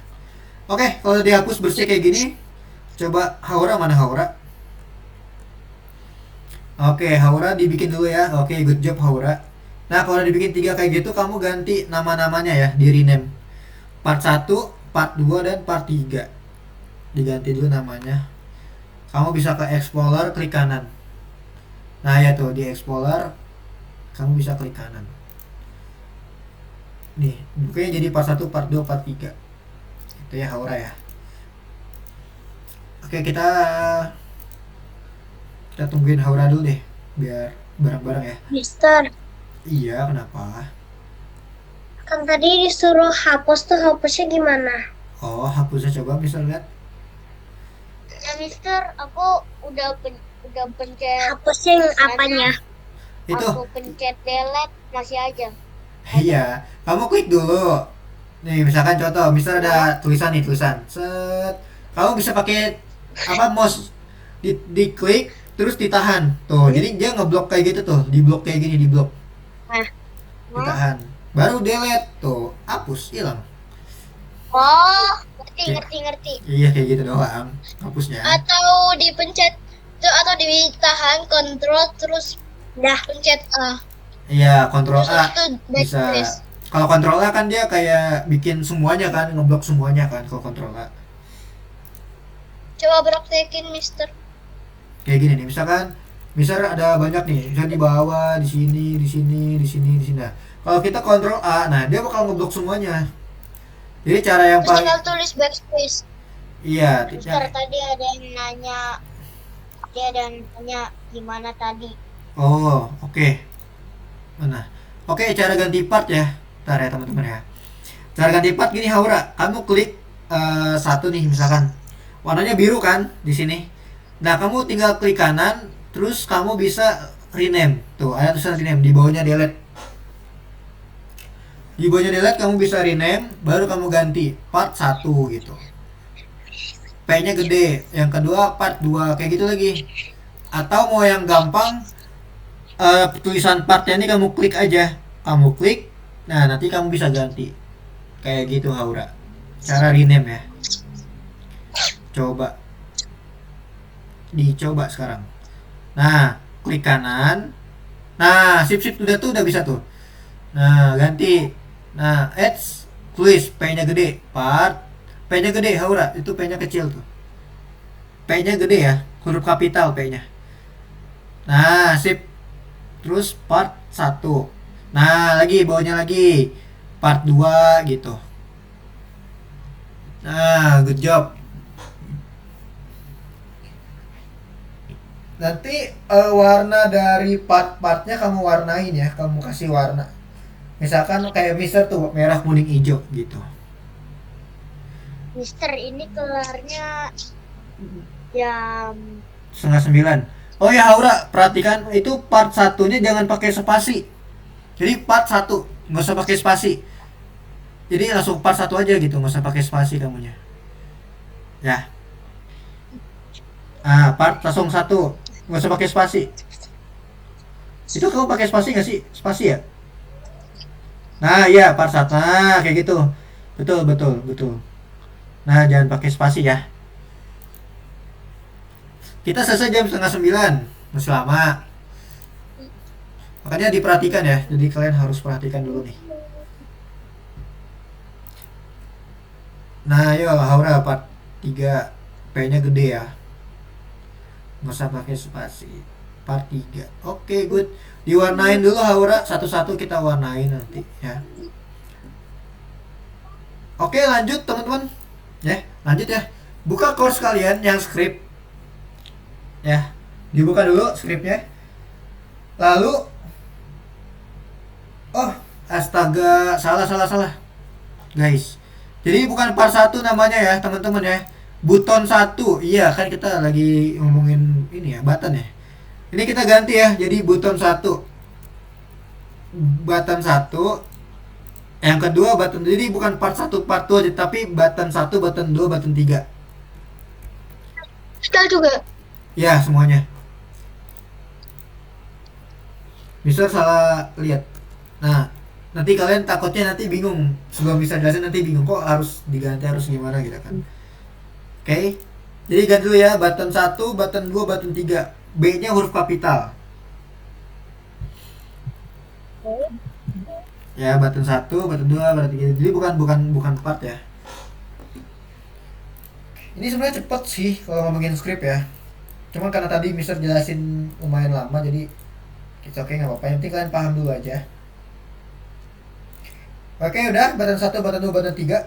Oke, kalau dihapus bersih kayak gini, coba Haura, mana Haura? Oke, Haura dibikin dulu ya. Oke, good job Haura. Nah, kalau dibikin 3 kayak gitu, kamu ganti nama-namanya ya, di rename. Part 1, part 2, dan part 3. Diganti dulu namanya. Kamu bisa ke Explorer, klik kanan. Nah, ya tuh, di Explorer, kamu bisa klik kanan. Nih, bukanya jadi part 1, part 2, part 3. Itu ya, Haura ya. Oke, kita tungguin Haura dulu deh, biar bareng-bareng ya. Mister, Iya, kenapa? kan tadi disuruh hapus tuh, hapusnya gimana? Oh, hapusnya coba bisa lihat. Ya Mister, aku udah pencet. Hapusnya yang apanya? Itu aku pencet delete masih aja. iya, kamu klik dulu. Nih, misalkan contoh, misal ada tulisan nih, tulisan. Set. Kamu bisa pakai apa mouse diklik terus ditahan. Tuh, jadi dia ngeblok kayak gitu tuh, diblok kayak gini, diblok. Nah, Ditahan. Baru delete tuh, hapus, hilang. oh, ngerti Oke. ngerti ngerti. Iya, kayak gitu doang. Hapusnya. Atau dipencet tuh, atau ditahan kontrol terus Dah. pencet A. Iya, kontrol Terus A itu bisa. backspace. Kalau kontrol A kan dia kayak bikin semuanya kan, ngeblok semuanya kan kalau kontrol A. Coba praktekin, Mister. Kayak gini nih, misalkan misal ada banyak nih, misal di bawah, di sini, di sini, di sini, di sini. Nah, kalau kita kontrol A, nah dia bakal ngeblok semuanya. Jadi cara yang Terus paling tinggal tulis backspace. iya, Mister, tadi ada yang nanya, dia ada yang nanya gimana tadi. oh, oke. Nah, oke, cara ganti part ya. Ntar ya teman-teman ya. Cara ganti part gini Haura, kamu klik satu nih misalkan. Warnanya biru kan di sini. Nah, kamu tinggal klik kanan, terus kamu bisa rename. Tuh, ada tulisan rename di bawahnya delete. Di bawahnya delete kamu bisa rename, baru kamu ganti part 1 gitu. P-nya gede, yang kedua part 2 kayak gitu lagi. Atau mau yang gampang tulisan partnya ini kamu klik aja. Kamu klik, nah nanti kamu bisa ganti. Kayak gitu Haura. Cara rename ya. Coba. Dicoba sekarang. Nah, klik kanan. Nah, sip udah bisa tuh. Nah, ganti. Nah, ads tulis P-nya gede, part P-nya gede Haura, itu P-nya kecil tuh. P-nya gede ya, huruf kapital P-nya. Nah, sip. Terus part 1. Nah, lagi bawahnya lagi part 2 gitu. Nah, good job. Nanti warna dari part-partnya kamu warnain ya, kamu kasih warna. Misalkan kayak Mister tuh merah kuning hijau gitu. Mister, ini kelarnya jam 8:30. Oh ya Aura, perhatikan itu part satunya jangan pakai spasi. Jadi part 1 nggak usah pakai spasi. Jadi langsung part 1 aja gitu, nggak usah pakai spasi kamunya. Ya. Ah, part langsung 1, nggak usah pakai spasi. Itu kamu pakai spasi nggak sih? Spasi ya? Nah, iya part 1. Nah, kayak gitu. Betul. Nah, jangan pakai spasi ya. Kita selesai jam 8:30, masih lama. Makanya diperhatikan ya. Jadi kalian harus perhatikan dulu nih. Nah, ayo Haura part 3. P-nya gede ya. Nggak usah pakai spasi. Part 3. Oke, good. Diwarnain dulu Haura, satu-satu kita warnain nanti ya. Oke, lanjut teman-teman. Ya, lanjut ya. Buka course kalian yang script. Ya, dibuka dulu scriptnya. Lalu oh, astaga, salah guys. Jadi bukan part 1 namanya ya teman-teman ya, buton 1. Iya kan kita lagi ngomongin ini ya, button ya. Ini kita ganti ya, jadi buton 1. Button 1. Yang kedua button, jadi bukan part 1 part 2 aja, tapi button 1, button 2, button 3. Style juga. Ya, semuanya. Bisa salah lihat. Nah, nanti kalian takutnya nanti bingung. Sebelum bisa jelasin nanti bingung kok harus diganti, harus gimana gitu kan. Oke. Jadi ganti dulu ya, button 1, button 2, button 3. B-nya huruf kapital. Ya, button 1, button 2, button 3. Jadi bukan part ya. Ini sebenarnya cepet sih kalau ngomongin script ya. Cuman karena tadi Mister jelasin lumayan lama, jadi it's okay, nggak apa-apa. Yang penting kalian paham dulu aja. Oke, udah button 1, button 2, button 3.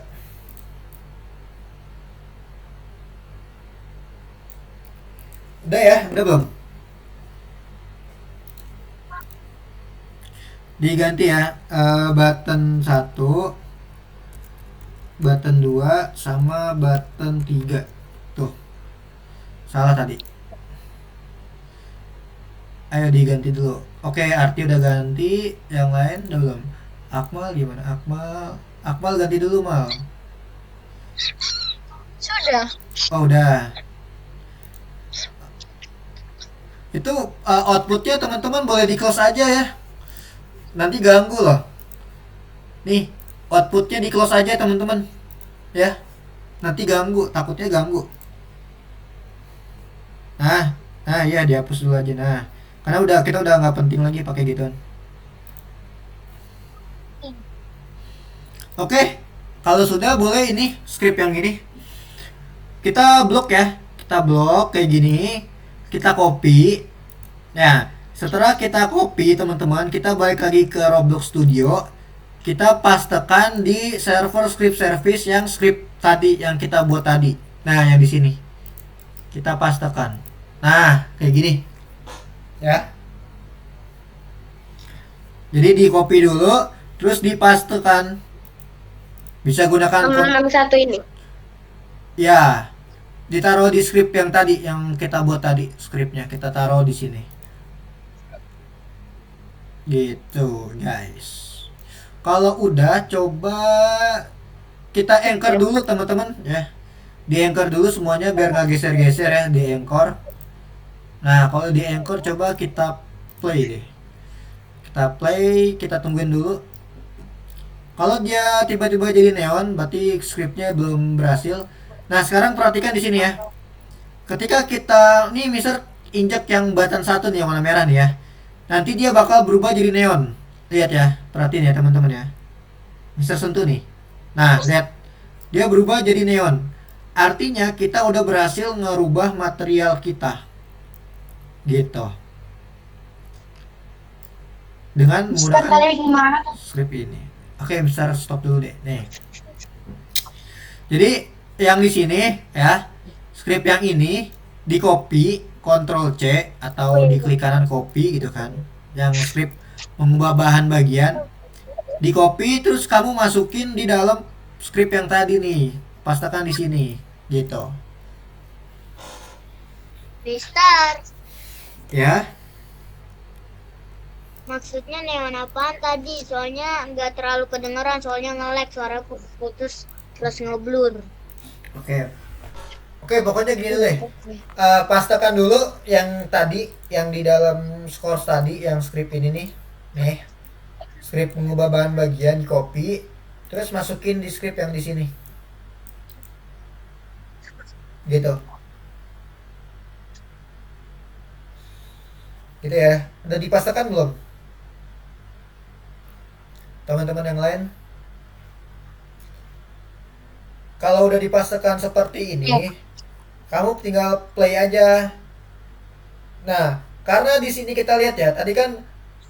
Udah ya, udah belum? Diganti ya, button 1, button 2 sama button 3. Tuh. Salah tadi. Ayo diganti dulu. Oke, Arti udah ganti. Yang lain udah belum? Akmal gimana? Akmal ganti dulu, Mal. Sudah. Oh, udah. Itu outputnya teman-teman boleh di close aja ya. Nanti ganggu loh. Nih, outputnya di close aja teman-teman. Ya, nanti ganggu. Takutnya ganggu. Nah, nah ya dihapus dulu aja. Nah, karena kita udah nggak penting lagi pakai gituan. Oke, kalau sudah boleh ini script yang ini kita blok ya. Kita blok kayak gini. Kita copy. Nah, setelah kita copy teman-teman, kita balik lagi ke Roblox Studio. Kita pastekan di server script service yang script tadi yang kita buat tadi. Nah, yang di sini. Kita pastekan. Nah, kayak gini. Ya. Jadi di copy dulu, terus dipastekan. Bisa gunakan Sama 61 ini. ya, ditaruh di script yang tadi yang kita buat tadi, scriptnya kita taruh di sini. Gitu, guys. Kalau udah coba kita anchor dulu teman-teman ya. Di anchor dulu semuanya biar nggak geser-geser ya di anchor. Nah, kalau di anchor coba kita play deh. Kita play, kita tungguin dulu. Kalau dia tiba-tiba jadi neon, berarti scriptnya belum berhasil. Nah, sekarang perhatikan di sini ya. Ketika kita nih misal injak yang button satu nih yang warna merah nih ya. Nanti dia bakal berubah jadi neon. Lihat ya, perhatiin ya teman-teman ya. Misal sentuh nih. Nah, lihat. Dia berubah jadi neon. Artinya kita udah berhasil ngerubah material kita. Gitu. Dengan menggunakan script ini. Oke, besar stop dulu deh. Nih. Jadi yang di sini ya, script yang ini di copy, Ctrl C atau di klik kanan copy gitu kan. Yang script mengubah bahan bagian di copy terus kamu masukin di dalam script yang tadi nih. Pastekan di sini gitu. Restart. Ya. Maksudnya neon apaan tadi? Soalnya nggak terlalu kedengeran, soalnya nge-lag, suara putus terus ngeblur. Oke. Oke, pokoknya gini deh. Pastekan dulu yang tadi, yang di dalam scores tadi, yang script ini nih. Nih. Script mengubah bahan bagian, copy, terus masukin di script yang di sini. Gitu. Gitu ya. Udah dipastekan belum? Teman-teman yang lain? Kalau udah dipastekan seperti ini, kamu tinggal play aja. Nah, karena di sini kita lihat ya, tadi kan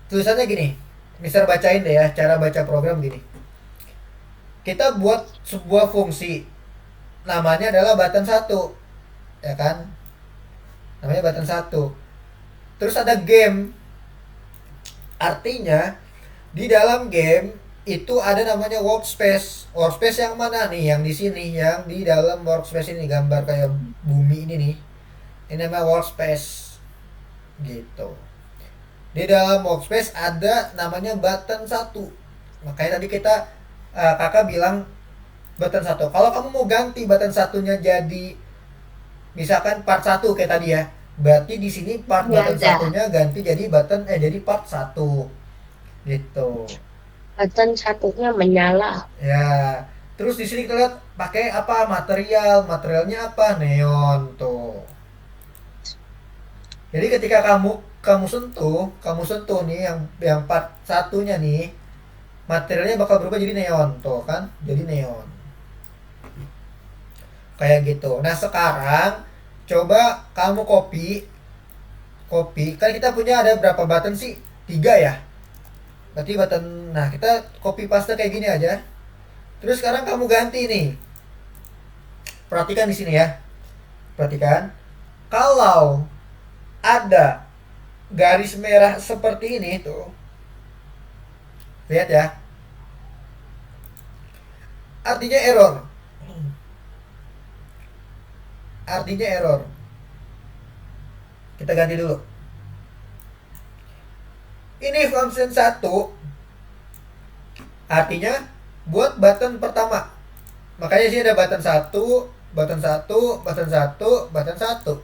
tulisannya gini. Mister bacain deh ya, cara baca program gini. Kita buat sebuah fungsi. Namanya adalah button 1. Ya kan? Namanya button 1. Terus ada game. Artinya di dalam game itu ada namanya workspace. Workspace yang mana nih? Yang di sini, yang di dalam workspace ini, gambar kayak bumi ini nih. Ini namanya workspace. Gitu. Di dalam workspace ada namanya button 1. Makanya tadi kita kakak bilang button 1. Kalau kamu mau ganti button satunya jadi misalkan part 1 kayak tadi ya. Berarti di sini part button satunya ganti jadi jadi part 1. Gitu. Button satunya menyala. Ya. Terus di sini kita lihat pakai apa material. Materialnya apa? Neon tuh. Jadi ketika kamu sentuh nih yang part satunya nih, materialnya bakal berubah jadi neon tuh kan? Jadi neon. Kayak gitu. Nah, sekarang coba kamu copy. Kan kita punya ada berapa button sih? 3 ya. Berarti button. Nah, kita copy paste kayak gini aja. Terus sekarang kamu ganti nih. Perhatikan di sini ya. Perhatikan. Kalau ada garis merah seperti ini tuh. Lihat ya. Artinya error. Artinya error. Kita ganti dulu. Ini function 1 artinya buat button pertama. Makanya sini ada button 1, button 1, button 1, button 1.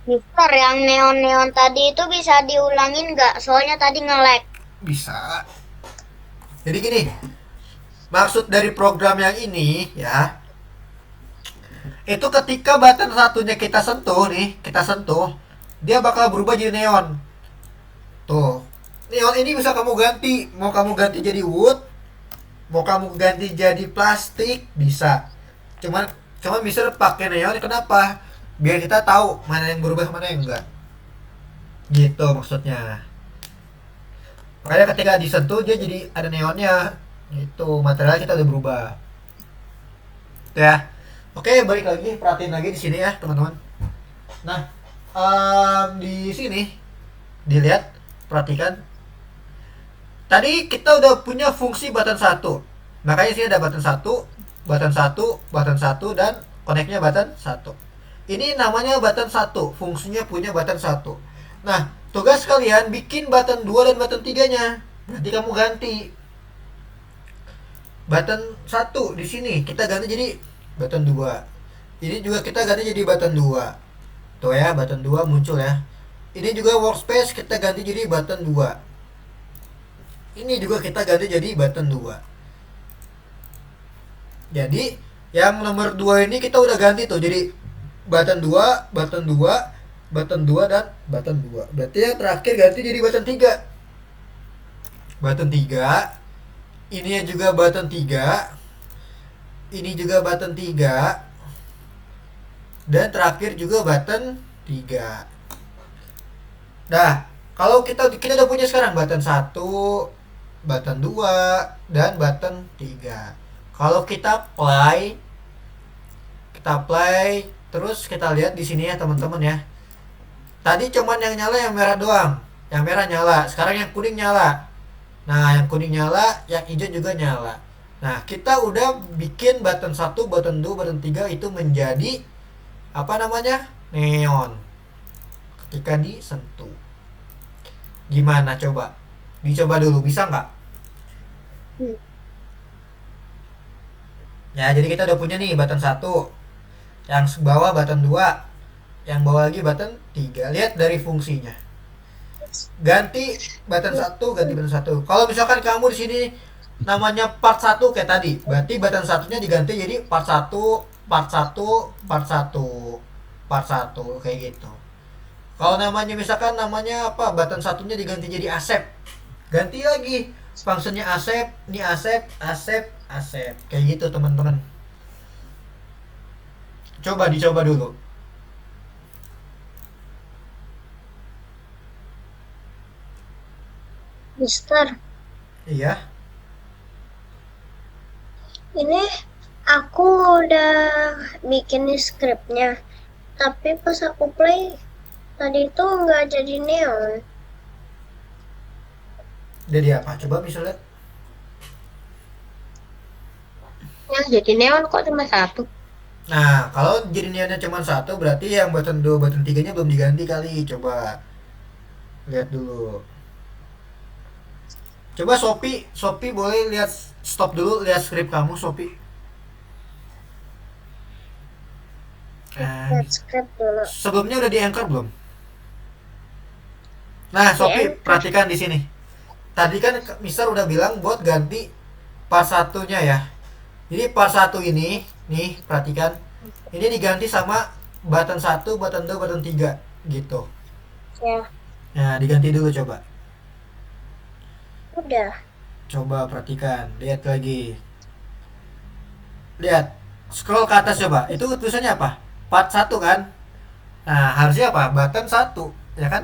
Mister, yang neon-neon tadi itu bisa diulangin nggak? Soalnya tadi nge-lag. Bisa. Jadi gini, maksud dari program yang ini ya, itu ketika button satunya kita sentuh nih, dia bakal berubah jadi neon. Tuh, neon ini bisa kamu ganti, mau kamu ganti jadi wood, mau kamu ganti jadi plastik, bisa. Cuman bisa pakai neon, kenapa? Biar kita tahu mana yang berubah, mana yang enggak. Gitu maksudnya. Makanya ketika disentuh dia jadi ada neonnya. Itu material kita udah berubah. Itu ya. Oke, balik lagi, perhatiin lagi di sini ya, teman-teman. Nah, di sini dilihat, perhatikan. Tadi kita udah punya fungsi button 1. Makanya sini ada button 1, button 1, button 1 dan connect-nya button 1. Ini namanya button 1, fungsinya punya button 1. Nah, tugas kalian bikin button 2 dan button 3-nya. Nanti kamu ganti. Button 1 di sini kita ganti jadi button 2. Ini juga kita ganti jadi button 2. Tuh ya, button 2 muncul ya. Ini juga workspace kita ganti jadi button 2. Ini juga kita ganti jadi button 2. Jadi, yang nomor 2 ini kita udah ganti tuh jadi button 2, button 2, button 2 dan button 2. Berarti yang terakhir ganti jadi button 3. Button 3. Ini juga button 3. Ini juga button 3. Dan terakhir juga button 3. Nah, kalau kita udah punya sekarang button 1, button 2 dan button 3. Kalau kita play terus kita lihat di sini ya teman-teman ya. Tadi cuman yang nyala yang merah doang. Yang merah nyala, sekarang yang kuning nyala. Nah, yang kuning nyala, yang hijau juga nyala. Nah, kita udah bikin button 1, button 2, button 3 itu menjadi apa namanya? Neon. Ketika disentuh. Gimana coba? Dicoba dulu, bisa nggak? Ya, jadi kita udah punya nih button 1. Yang bawah button 2. Yang bawah lagi button 3. Lihat dari fungsinya. Ganti button 1, ganti button 1. Kalau misalkan kamu di sini namanya part 1 kayak tadi, berarti button satunya diganti jadi part 1, part 1, part 1, part 1 kayak gitu. Kalau namanya misalkan namanya apa? Button satunya diganti jadi asep. Ganti lagi fungsinya asep, ini asep, asep, asep. Kayak gitu, teman-teman. Coba dicoba dulu. Mister, Iya. ini aku udah bikin skripnya, tapi pas aku play tadi itu nggak jadi neon. Jadi apa? Coba bisa lihat. Yang jadi neon kok cuma satu. Nah, kalau jadi neonnya cuma 1, berarti yang button 2, button 3-nya belum diganti kali. Coba lihat dulu. Coba Shopee boleh lihat, stop dulu, lihat script kamu Shopee. Lihat script dulu. Sebelumnya udah di-anchor belum? Nah, Shopee perhatikan di sini. Tadi kan Mister udah bilang buat ganti part 1-nya ya. Jadi part 1 ini, nih perhatikan. Ini diganti sama button 1, button 2, button 3 gitu. Ya, Nah, diganti dulu coba. udah. Coba perhatikan, lihat lagi. Lihat, scroll ke atas coba. Itu tulisannya apa? Part 1 kan? Nah, harusnya apa? Button 1, ya kan?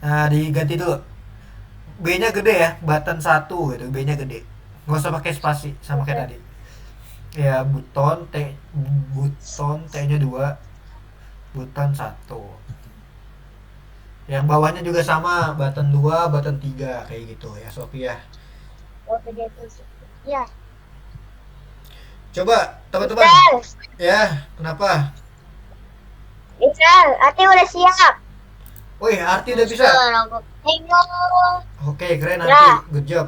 Nah, diganti dulu. B-nya gede ya, button 1 gitu, B-nya gede. Nggak usah pakai spasi sama kayak tadi. Ya, button T-nya 2, button 1. Yang bawahnya juga sama, button 2, button 3 kayak gitu ya, Sophia. Oh, begitu. Ya, Coba teman-teman. Ya, kenapa? Bisa, Ati udah siap. Wih, Arti udah bisa. Aku bingung. Oke, keren Ya. Arti. Good job.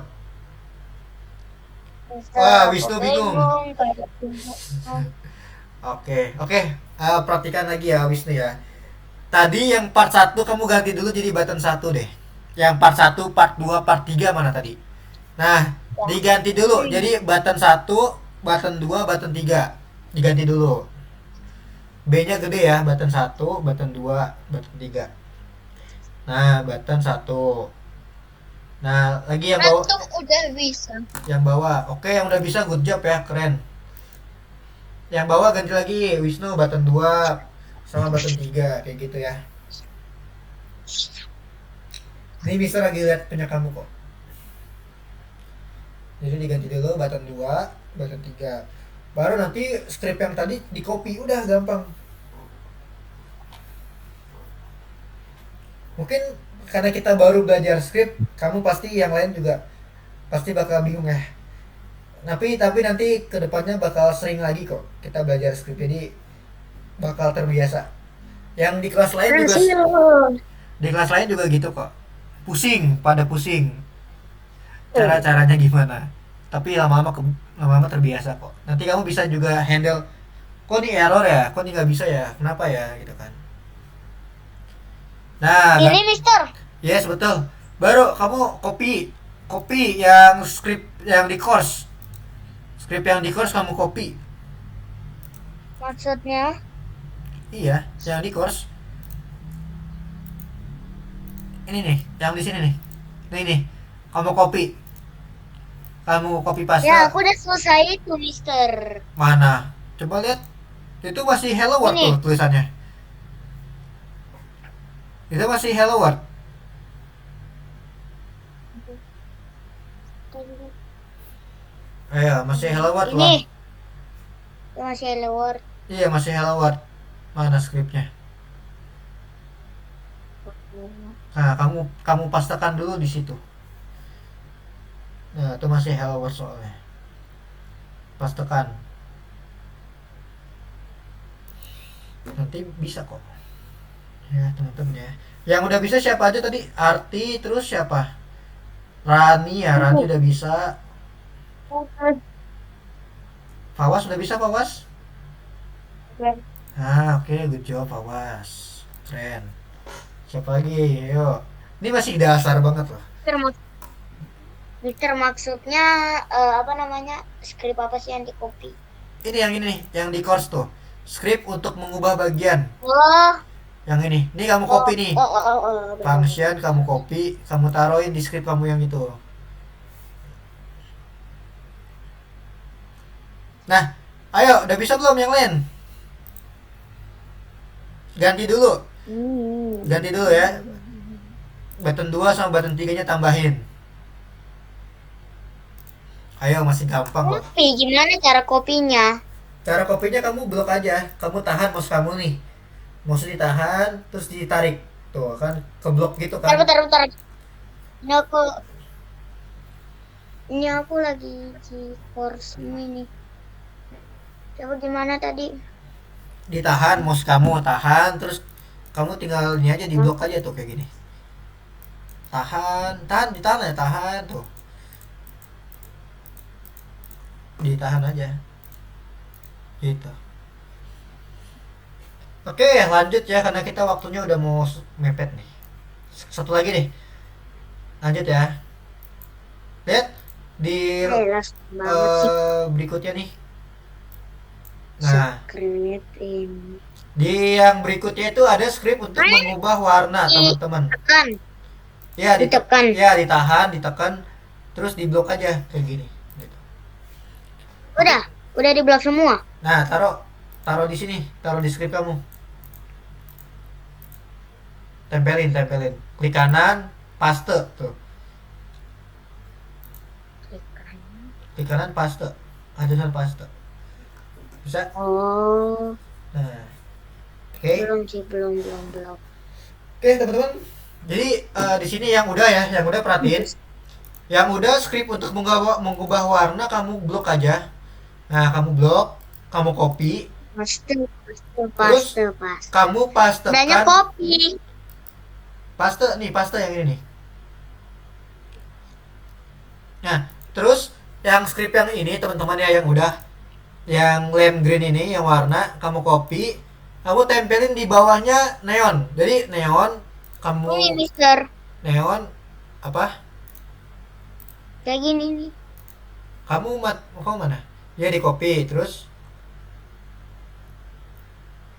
Wah, Aku Wisnu bingung. Oke. Praktikan lagi ya, Wisnu ya. Tadi yang part 1 kamu ganti dulu jadi button 1 deh. Yang part 1, part 2, part 3 mana tadi? Nah, diganti dulu. Jadi button 1, button 2, button 3. Diganti dulu. B-nya gede ya, button 1, button 2, button 3. Nah, button 1. Nah, lagi yang bawah. Antum udah bisa. Yang bawah. Oke, yang udah bisa good job ya, keren. Yang bawah ganti lagi, Wisnu button 2 sama button 3 kayak gitu ya. Ini bisa lagi lihat punya kamu kok. Jadi diganti dulu button 2, button 3. Baru nanti script yang tadi di copy, udah gampang. Mungkin karena kita baru belajar script, kamu pasti yang lain juga pasti bakal bingung ya. Tapi nanti kedepannya bakal sering lagi kok kita belajar script, jadi bakal terbiasa. Yang di kelas lain juga gitu kok. Pada pusing. Cara-caranya gimana? Tapi lama-lama terbiasa kok. Nanti kamu bisa juga handle. Kok ini error ya? Kok ini nggak bisa ya? Kenapa ya? Gitu kan. Nah, Ini Mister. yes betul. Baru kamu copy yang script yang di course. Script yang di course kamu copy. Maksudnya? Iya, yang di course. Ini nih, yang di sini nih. Nih. Kamu copy paste. Ya, aku udah selesai itu, Mister. Mana? Coba lihat. Itu masih hello world Ini. tuh tulisannya. Itu masih hello world. Ayo, masih hello world Ini. loh. Itu masih lewat. Iya, masih hello world. Mana skripnya? Nah, kamu pastekan dulu di situ. Nah, itu masih hello world soalnya. Pastekan. Nanti bisa kok. Ya, teman-teman ya. Yang udah bisa siapa aja tadi? Arti, terus siapa? Rani ya, Rani udah bisa. Fawas udah bisa, Fawas? Ah, oke, good job Fawas. Keren. Siapa lagi? Ayo. Ini masih dasar banget loh. Mister maksudnya apa namanya? Skrip apa sih yang di copy? Ini yang ini nih, yang di course tuh. Script untuk mengubah bagian. Oh. Yang ini. Ini kamu copy nih. Oh. Function kamu copy, kamu taruhin di script kamu yang itu. Nah, ayo, udah bisa belum yang lain? Ganti dulu ya. Button 2 sama button 3 nya tambahin. Ayo, masih gampang kok. Copy, gimana cara kopinya? Cara kopinya kamu blok aja. Kamu tahan mouse kamu nih. Mouse ditahan, terus ditarik. Tuh kan, keblok gitu kan. Bentar. Ini aku lagi di course ini nih. Coba gimana tadi? Ditahan mouse kamu, tahan, terus kamu tinggal ini aja di blok aja tuh kayak gini. Ditahan ya, tahan tuh. Ditahan aja. Gitu. Oke, lanjut ya karena kita waktunya udah mau mepet nih. Satu lagi nih. Lanjut ya. Lihat di Jelas banget sih. berikutnya nih. Nah, Script ini. di yang berikutnya itu ada script untuk mengubah warna, teman-teman. Tekan. Ya, Ditekan. Ya, ditekan, terus diblok aja kayak gini. Gitu. Udah di blok semua. Nah, taruh di sini, taruh di script kamu. Tempelin. Klik kanan, paste tuh. Klik kanan, paste. Ajudan paste. Bisa? Oh, Nah. Oke. belum. Oke, teman-teman. Jadi di sini yang udah perhatiin. Yang udah script untuk mengubah warna kamu blok aja. Nah, kamu blok, kamu copy, Paste, terus paste, paste. kamu Adanya pastekan, kopi. paste yang ini nih. Nah, terus yang script yang ini teman-teman ya, yang lem green ini yang warna kamu copy, kamu tempelin di bawahnya neon. Jadi neon Ini kamu Mister. neon apa? Kayak gini nih. Kamu mana? Ya di copy terus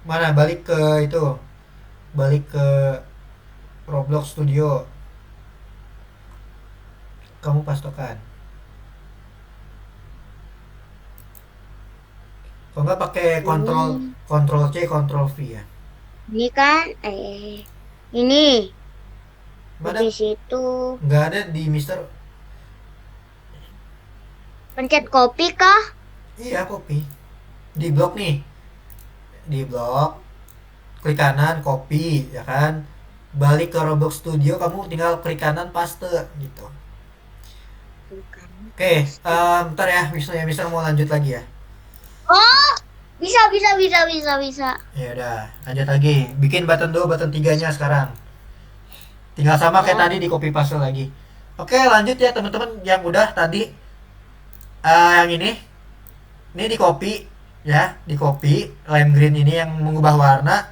mana balik ke Roblox Studio, kamu pastekan. Kalau nggak pakai kontrol C kontrol V ya. Ini kan, ini Mana di situ. nggak ada di Mister. Pencet kopi kah? Iya copy di blok nih, di blok klik kanan copy ya kan, balik ke Roblox Studio kamu tinggal klik kanan paste gitu. Bukan. Oke, bentar ya Mister mau lanjut lagi ya. Oh, bisa. Ya udah, lanjut lagi. Bikin button 2, button 3-nya sekarang. Tinggal sama kayak Ya. tadi di copy paste lagi. Oke, lanjut ya teman-teman yang udah tadi. Yang ini di copy ya, di copy lime green ini yang mengubah warna.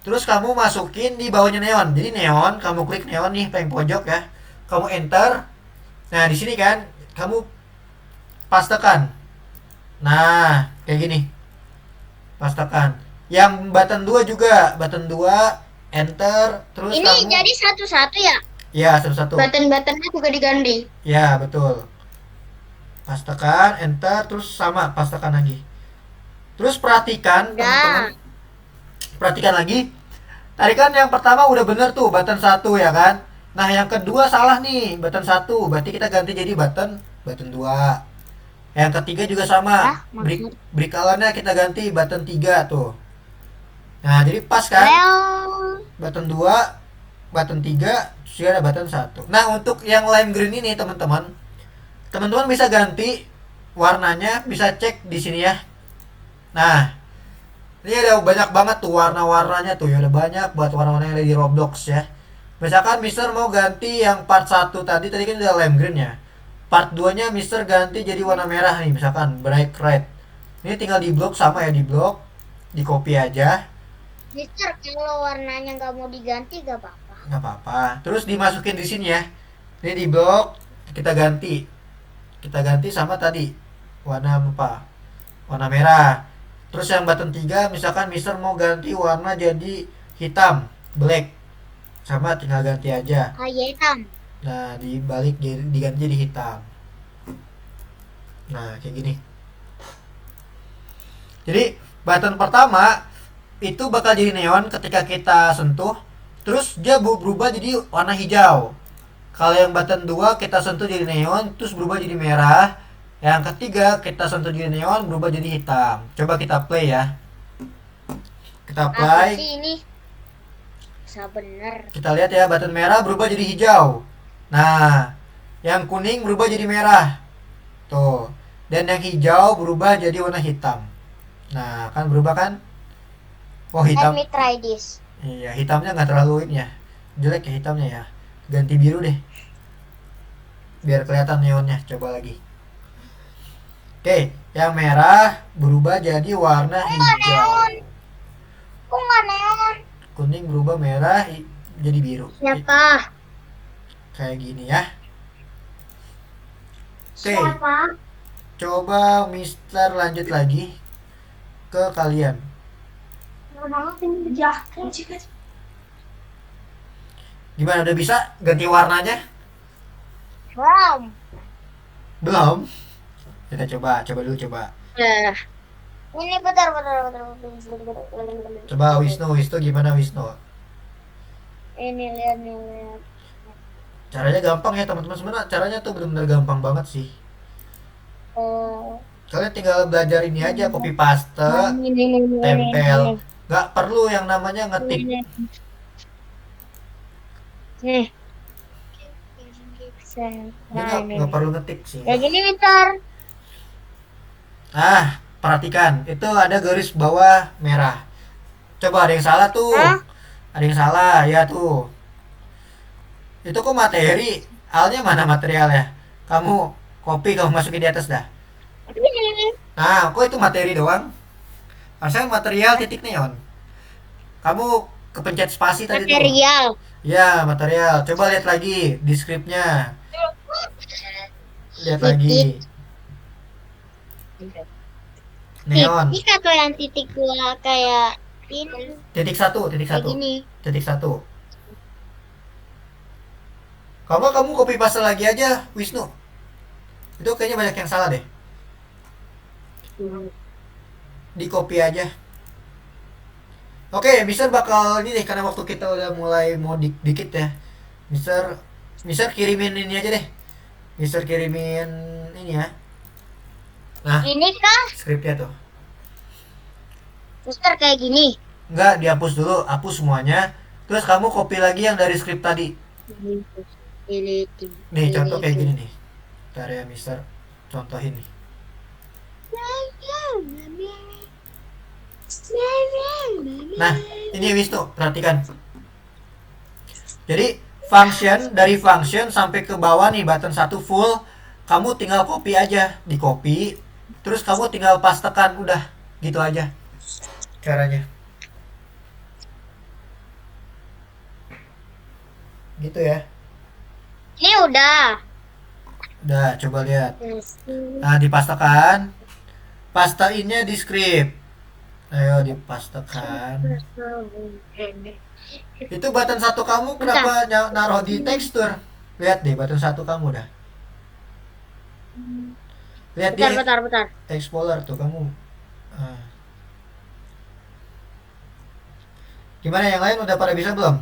Terus kamu masukin di bawahnya neon. Jadi neon, kamu klik neon nih paling pojok ya. Kamu enter. Nah, di sini kan kamu pastekan. Nah, kayak gini. Pastekan. Yang button 2 juga, button 2 enter terus Ini kamu jadi satu-satu ya? ya satu-satu. Button-buttonnya juga diganti. Ya, betul. Pastekan, enter terus sama pastekan lagi. Terus perhatikan Udah. teman-teman. Perhatikan lagi. Tadi kan yang pertama udah bener tuh button 1 ya kan. Nah, yang kedua salah nih, button 1. Berarti kita ganti jadi button 2. Yang ketiga juga sama. Hah? Maksud? Break colornya kita ganti button 3 tuh. Nah, jadi pas kan? Well, Button 2, button 3, terus ada button 1. Nah, untuk yang lime green ini teman-teman bisa ganti warnanya, bisa cek di sini ya. Nah, ini ada banyak banget tuh warna-warnanya tuh ya, ada banyak buat warna-warna yang ada di Roblox ya. Misalkan Mister mau ganti yang part 1 tadi kan udah lime green ya. Part 2 nya Mister ganti jadi warna merah nih, misalkan bright red. Ini tinggal di blok sama ya, di blok, di copy aja. Mister, kalau warnanya nggak mau diganti gak apa-apa. Nggak apa-apa. Terus dimasukin di sini ya. Ini di blok kita ganti. Kita ganti sama tadi warna apa? Warna merah. Terus yang button 3 misalkan Mister mau ganti warna jadi hitam, black. Sama tinggal ganti aja. Kayak hitam. Nah, dibalik diganti jadi hitam. Nah, kayak gini. Jadi, button pertama itu bakal jadi neon ketika kita sentuh. Terus dia berubah jadi warna hijau. Kalau yang button 2 kita sentuh jadi neon, terus berubah jadi merah. Yang ketiga kita sentuh jadi neon, berubah jadi hitam. Coba kita play ya. Kita Apa play. sih ini? Bisa bener. Kita lihat ya, button merah berubah jadi hijau. Nah, yang kuning berubah jadi merah. Tuh. Dan yang hijau berubah jadi warna hitam. Nah, kan berubah kan? Oh, Let hitam. me try this. Iya, hitamnya nggak terlalu ini ya. Jelek ya hitamnya ya. Ganti biru deh. Biar kelihatan neonnya. Coba lagi. Oke, yang merah berubah jadi warna hijau. Kok nggak neon? Kuning berubah merah jadi biru. Siapa? Kayak gini ya. Oke, Siapa? coba Mister lanjut lagi ke kalian. Gimana, udah bisa ganti warnanya? Wow. Belum? Kita coba dulu coba. Nah, Ini bentar. Coba Wisnu gimana Wisnu? Ini lihat. Caranya gampang ya teman-teman, sebenarnya caranya tuh benar-benar gampang banget sih. Oh. Kalian tinggal belajar ini aja, copy paste, tempel. Gak perlu yang namanya ngetik. Nih. Ini nggak perlu ngetik sih. Kayak gini bentar. Ah, perhatikan, itu ada garis bawah merah. Coba ada yang salah tuh. Hah? Ada yang salah, ya tuh. Itu kok materi? Alnya mana materialnya? Kamu copy, kamu masukin di atas dah. Nah, kok itu materi doang? Harusnya material titik neon. Kamu kepencet spasi tadi tuh. Material. Ya, material. Coba lihat lagi di skripnya. Lihat lagi. Neon. Titik atau yang titik dua kayak ini. Titik satu, titik Kayak satu. gini. Titik satu. Kamu copy paste lagi aja, Wisnu. Itu kayaknya banyak yang salah deh. Di copy aja. Oke, Mister bakal ini deh karena waktu kita udah mulai mau dikit ya. Mister kirimin ini aja deh. Mister kirimin ini ya. Nah, Ini kah? skripnya tuh. Mister kayak gini. Enggak, dihapus dulu, hapus semuanya. Terus kamu copy lagi yang dari skrip tadi. Nih, contoh kayak gini nih. Ntar ya, Mister contohin nih. Nah, ini Wisnu, perhatikan. Jadi, dari function sampai ke bawah nih, button 1 full, kamu tinggal copy aja, di copy, terus kamu tinggal pastekan, udah, gitu aja caranya. Gitu ya. Ini udah. Udah, coba lihat. Nah, dipastekan. Pasteinnya di script. Ayo dipastekan. Itu button 1 kamu kenapa naruh di tekstur? Lihat deh, button 1 kamu dah. Lihat di Bentar. Explorer tuh kamu. Ah. Gimana yang lain udah pada bisa belum?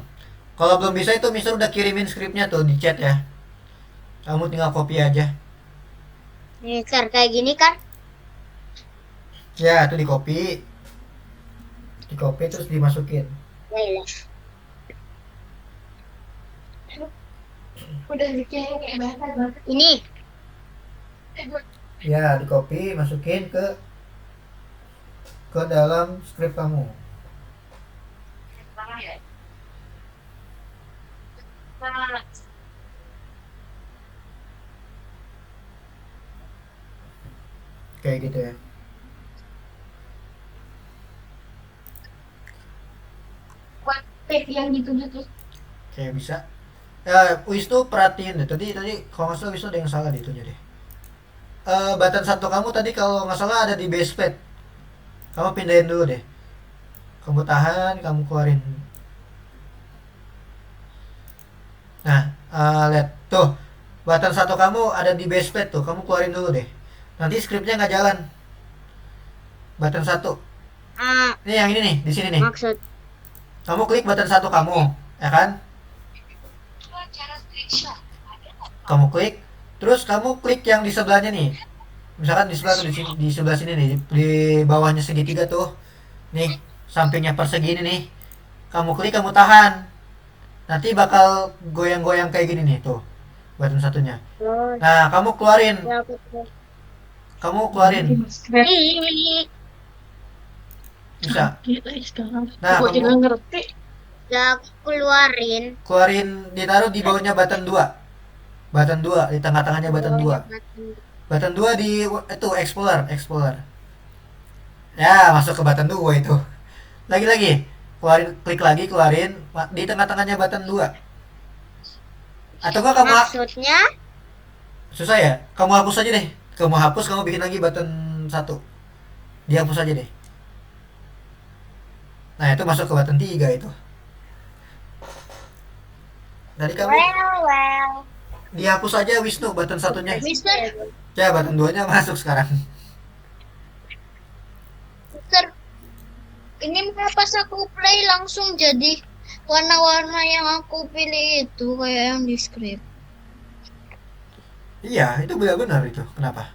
Kalau belum bisa itu Mister udah kirimin skripnya tuh di chat ya. Kamu tinggal copy aja. Mister kayak gini kan? Ya, itu di copy. Di copy terus dimasukin. Udah bikin kayak bahasa banget. Ini. Ya, di copy, masukin ke dalam skrip kamu. Kayak gitu ya. Buat tape yang gitu-gitu. Kayak bisa. Ya, Wisnu perhatiin deh. Tadi kalau nggak salah Wisnu ada yang salah di itunya deh. Button 1 kamu tadi kalau nggak salah ada di basepad. Kamu pindahin dulu deh. Kamu tahan, kamu keluarin. Nah, lihat tuh. Button 1 kamu ada di basepad tuh. Kamu keluarin dulu deh. Nanti skripnya nggak jalan. Button 1. Ini yang ini nih, di sini nih. Maksud. Kamu klik button 1 kamu, ya kan? Kamu klik, terus kamu klik yang di sebelahnya nih. Misalkan di sebelah di sebelah sini nih, di bawahnya segitiga tuh. Nih, sampingnya persegi ini nih. Kamu klik, kamu tahan. Nanti bakal goyang-goyang kayak gini nih tuh. Button 1-nya. Nah, kamu keluarin. Kamu keluarin. Bisa. Nah, Aku juga kamu ngerti. Udah aku keluarin. keluarin, ditaruh di bawahnya button 2. Button 2, di tengah-tengahnya button 2. Button 2 di itu Explorer. Ya, masuk ke button 2 itu. Lagi-lagi. Keluarin, klik lagi, keluarin di tengah-tengahnya button 2. Atau enggak kamu Maksudnya? susah ya? Kamu hapus aja deh. Kamu hapus, kamu bikin lagi button 1. Dihapus aja deh. Nah, itu masuk ke button 3 itu. Tadi kamu Well. dihapus aja Wisnu button 1-nya. Mister, Ya, button 2-nya masuk sekarang. Mister, ini pas aku play langsung jadi warna-warna yang aku pilih itu kayak yang di script. Iya, itu benar-benar itu. Kenapa?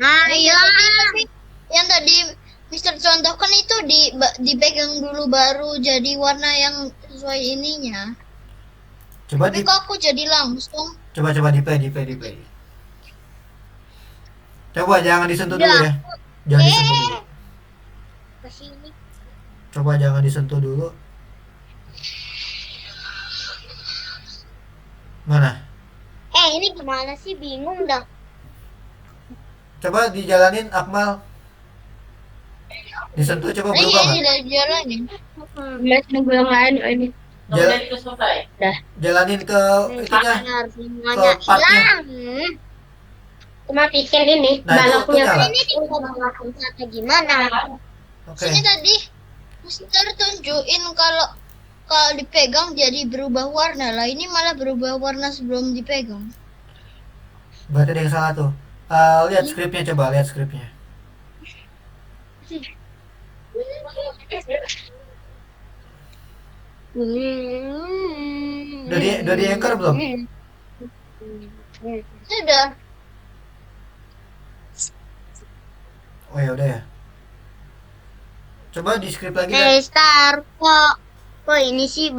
Nah, iya. Tapi yang tadi Mister contohkan itu dipegang dulu baru jadi warna yang sesuai ininya. Coba Tapi kok aku jadi langsung. coba di play. Coba jangan disentuh dulu ya. Jangan disentuh dulu. Kesini. Coba jangan disentuh dulu. Mana? Ini gimana sih? Bingung dah. Coba dijalanin Akmal. Disentuh coba Ini berubah nggak? sudah jalanin. Lihat nunggu yang lain ini. Jal- jalanin ke itunya, Benar, semuanya partnya. hilang. Cuma pikir ini Nah, itu baloknya. nyala. Ini tinggal gimana? Oke. Sini tadi Mister tunjukin kalau dipegang jadi berubah warna lah. Ini malah berubah warna sebelum dipegang. Berarti ada yang salah tuh. Lihat skripnya, coba lihat skripnya. Udah di anchor belum? Sudah. Oh ya udah ya. Coba di script lagi dah. Star kok ini sih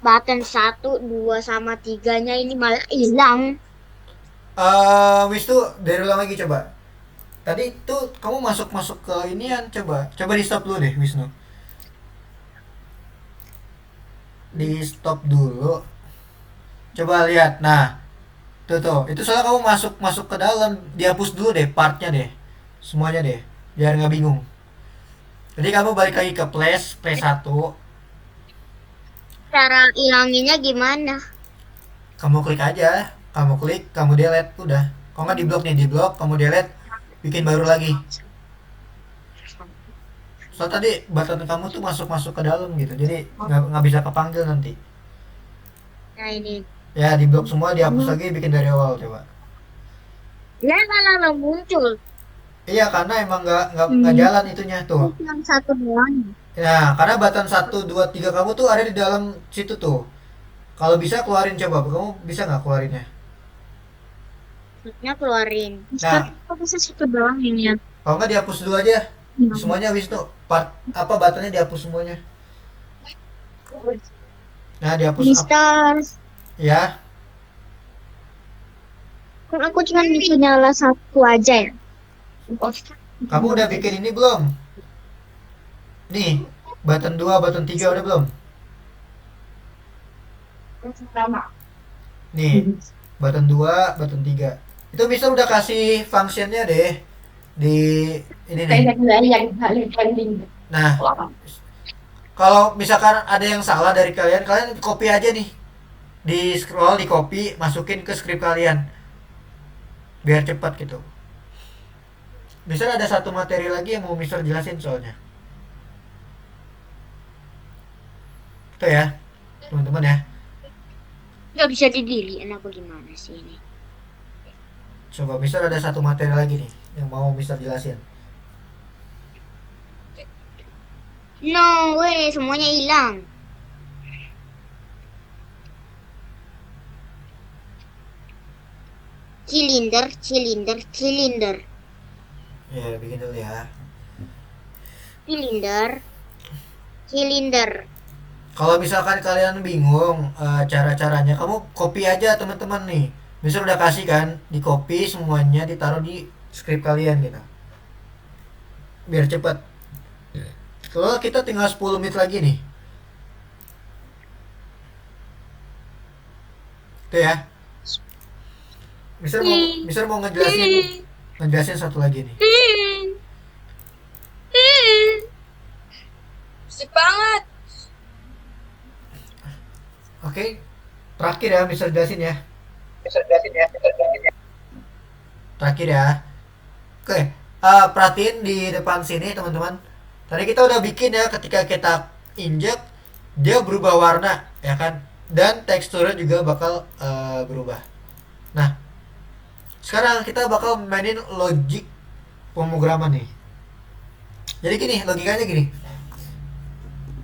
button 1, 2 sama 3-nya ini malah hilang. Wis tuh dari ulang lagi coba. Tadi tuh kamu masuk ke inian, coba di stop dulu deh Wisnu. Di stop dulu. Coba lihat. Nah, tuh itu soalnya kamu masuk ke dalam, dihapus dulu deh partnya deh, semuanya deh, biar nggak bingung. Jadi kamu balik lagi ke Play 1. Cara ilanginnya gimana? Kamu klik aja, kamu delete, udah. Kalau nggak di blok nih, di blok kamu delete, bikin baru lagi. So tadi button kamu tuh masuk ke dalam gitu, jadi nggak bisa kepanggil nanti. Nah ini. Ya di blok semua, dihapus lagi, bikin dari awal coba. Ya malah muncul. Iya karena emang nggak jalan itunya tuh. Yang satu doang. Ya karena button 1, 2, 3 kamu tuh ada di dalam situ tuh. Kalau bisa keluarin, coba kamu bisa nggak keluarinnya? Maksudnya keluarin. Nah, Kok bisa situ doang ini ya? kalau nggak dihapus dulu aja semuanya, Wisnu. Buttonnya dihapus semuanya. Nah dihapus Mister, ya. kok aku cuma bisa nyala satu aja ya? Kamu udah bikin ini belum? Nih button 2, button 3 udah belum? Nih button 2, button 3 itu bisa udah kasih functionnya deh di ini nih. Nah kalau misalkan ada yang salah dari kalian copy aja nih, di scroll, di copy, masukin ke script kalian biar cepat gitu. Mister ada satu materi lagi yang mau Mister jelasin soalnya. Itu ya teman-teman ya. Nggak bisa didiliin apa gimana sih ini? Coba Mister ada satu materi lagi nih yang mau Mister jelasin. No way, semuanya hilang. Silinder. Ya bikin dulu ya. Silinder. Kalau misalkan kalian bingung cara-caranya, kamu copy aja teman-teman nih. Mister udah kasih kan, di copy semuanya, ditaruh di script kalian gitu. Biar cepat. Kalau kita tinggal 10 menit lagi nih. Itu ya. Mister mau ngejelasin satu lagi nih. Sip banget. Oke. Terakhir ya Mister jelasin ya. Terakhir ya. Oke. Perhatiin di depan sini teman-teman. Tadi kita udah bikin ya, ketika kita injek dia berubah warna ya kan, dan teksturnya juga bakal berubah. Nah sekarang kita bakal mainin logic pemrograman nih. Jadi gini, logikanya gini.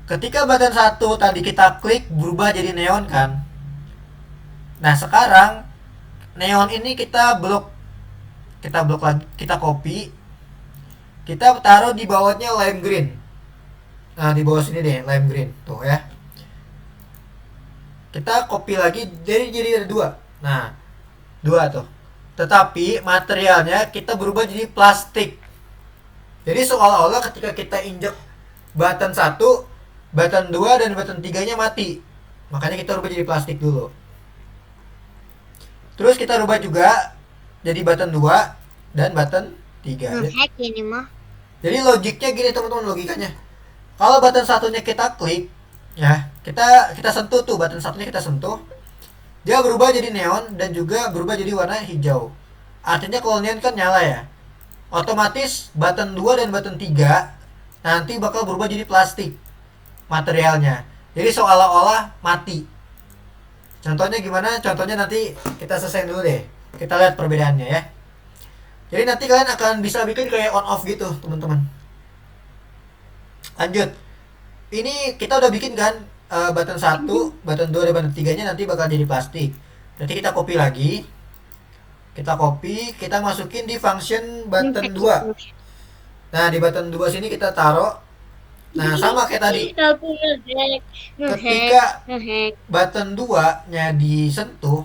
Ketika button 1 tadi kita klik, berubah jadi neon kan. Nah sekarang neon ini kita blok lagi, kita copy, kita taruh di bawahnya lime green. Nah di bawah sini deh lime green tuh ya. Kita copy lagi, jadi ada 2. Nah 2 tuh. Tetapi materialnya kita berubah jadi plastik. Jadi seolah-olah ketika kita injek button 1, button 2 dan button 3-nya mati. Makanya kita rubah jadi plastik dulu. Terus kita rubah juga jadi button 2 dan button 3. Hack ini mah. Jadi logiknya gini teman-teman, logikanya. Kalau button satunya kita klik, ya, kita sentuh tuh, button satunya kita sentuh, dia berubah jadi neon dan juga berubah jadi warna hijau. Artinya kalau neon kan nyala ya. Otomatis button 2 dan button 3 nanti bakal berubah jadi plastik materialnya. Jadi seolah-olah mati. Contohnya gimana? Contohnya nanti kita selesai dulu deh. Kita lihat perbedaannya ya. Jadi nanti kalian akan bisa bikin kayak on off gitu, teman-teman. Lanjut. Ini kita udah bikin kan button 1, button 2 dan button 3-nya nanti bakal jadi plastik. Nanti kita copy lagi. Kita copy, kita masukin di function button 2. Nah, di button 2 sini kita taruh. Nah, sama kayak tadi. Aku ngehack. Ketika Ngehack. button 2-nya disentuh,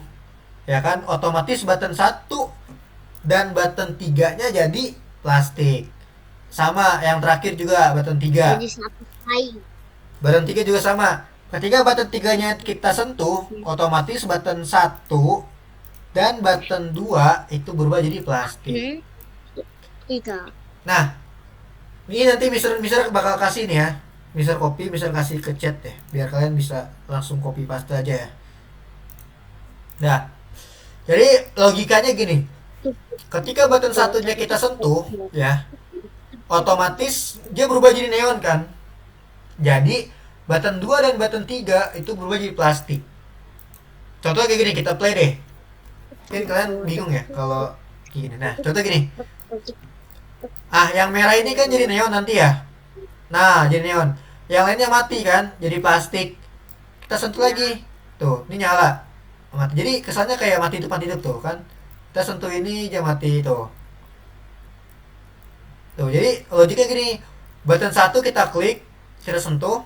ya kan, otomatis button 1 dan button 3-nya jadi plastik. Sama yang terakhir juga button 3. Jadi satisfying. Button 3 juga sama. Ketika button 3-nya kita sentuh, otomatis button 1 dan button 2 itu berubah jadi plastik. 3. Nah, ini nanti Mister bakal kasih nih ya. Mister copy, Mister kasih ke chat deh, biar kalian bisa langsung copy paste aja ya. Nah, jadi logikanya gini. Ketika button satunya kita sentuh, ya, otomatis dia berubah jadi neon kan. Jadi button 2 dan button 3 itu berubah jadi plastik. Contoh kayak gini, kita play deh. Mungkin kalian bingung ya kalau gini. Nah, contoh gini. Yang merah ini kan jadi neon nanti ya. Nah, jadi neon. Yang lainnya mati kan, jadi plastik. Kita sentuh lagi. Tuh, ini nyala. Mati. Jadi kesannya kayak mati hidup tuh kan. Kita sentuh ini aja mati tuh. Tuh, jadi logiknya gini. Button 1 kita klik, kita sentuh.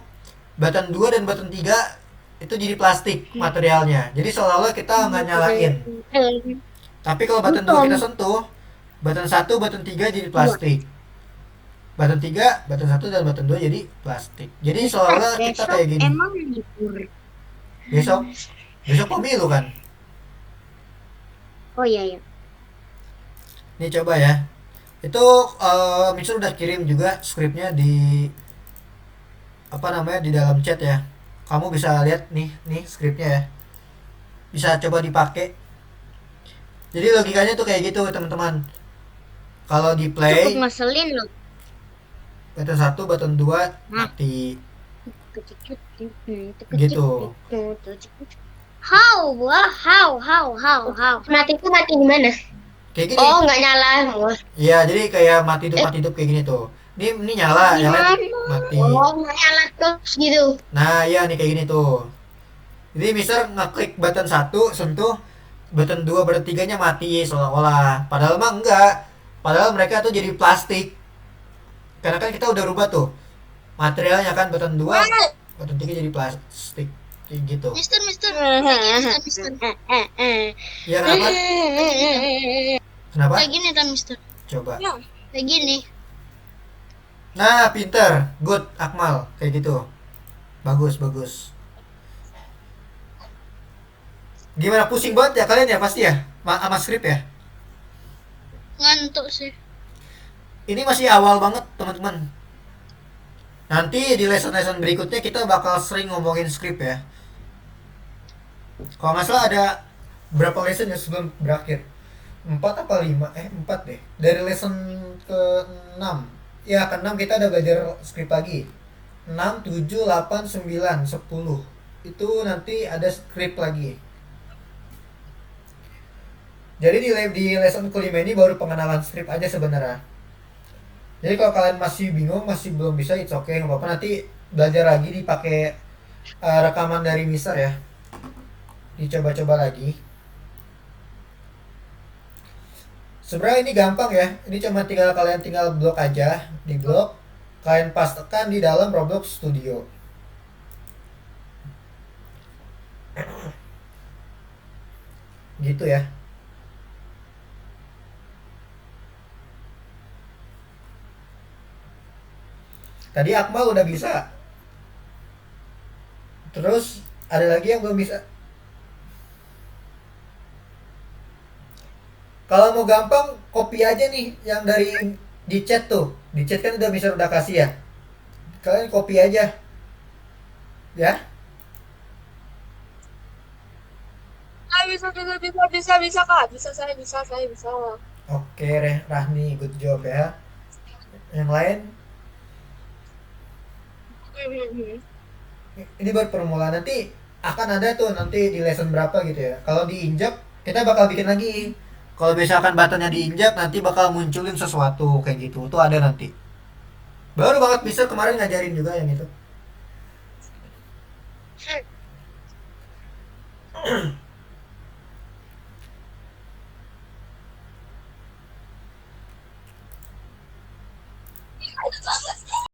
Button 2 dan button 3 itu jadi plastik materialnya. Jadi seolah-olah kita nggak nyalain. Tapi kalau button 2 kita sentuh, button 1, button 3 jadi plastik. Button 3, button 1 dan button 2 jadi plastik. Jadi seolah-olah kita kayak gini. Emang libur. Besok pemilu kan. Oh iya. Ini coba ya. Itu Mixer udah kirim juga skripnya di di dalam chat ya. Kamu bisa lihat nih skripnya ya. Bisa coba dipakai. Jadi logikanya tuh kayak gitu teman-teman. Kalau di play Cukup ngeselin loh. button 1, button 2 mati. Gitu. How? Mati itu mati gimana? Kayak gini. Oh, nggak nyala semua. Iya, jadi kayak mati hidup kayak gini tuh. Ini nyala, mati. Oh, nggak nyala terus gitu. Nah, iya nih kayak gini tuh. Jadi Mister ngeklik button 1, sentuh button 2, button 3-nya mati seolah-olah. Padahal mah enggak. Padahal mereka tuh jadi plastik. Karena kan kita udah rubah tuh materialnya kan, button 2, button 3 jadi plastik. Kayak gitu. Mister. Iya, kenapa? Kenapa? Kayak gini kan, Mister. Coba. Kayak gini. Nah, pinter. Good, Akmal. Kayak gitu. Bagus. Gimana, pusing banget ya kalian ya pasti ya? Sama skrip ya? Ngantuk sih. Ini masih awal banget teman-teman. Nanti di lesson-lesson berikutnya kita bakal sering ngomongin skrip ya. Kalau nggak salah ada berapa lesson ya sebelum berakhir? 4 apa 5? 4 deh. Dari lesson ke-6. Ya, ke-6 kita udah belajar skrip lagi. 6, 7, 8, 9, 10. Itu nanti ada skrip lagi. Jadi di lesson kelima ini baru pengenalan skrip aja sebenarnya. Jadi kalau kalian masih bingung, masih belum bisa, it's okay, nggak apa-apa. Nanti belajar lagi dipakai rekaman dari Mister ya. Dicoba-coba lagi. Sebenarnya ini gampang ya. Ini cuma kalian tinggal blok aja, di blok. Kalian pastekan di dalam Roblox Studio. Gitu ya. Tadi Akmal udah bisa. Terus ada lagi yang belum bisa. Kalau mau gampang, copy aja nih yang dari di chat tuh. Di chat kan udah kasih ya. Kalian copy aja, ya. Bisa kak, saya bisa. Oke, Rahni, good job ya. Yang lain, ini baru permulaan, nanti akan ada tuh nanti di lesson berapa gitu ya. Kalau diinjak, kita bakal bikin lagi. Kalau misalkan buttonnya diinjak, nanti bakal munculin sesuatu kayak gitu. Itu ada nanti. Baru banget bisa kemarin ngajarin juga yang itu.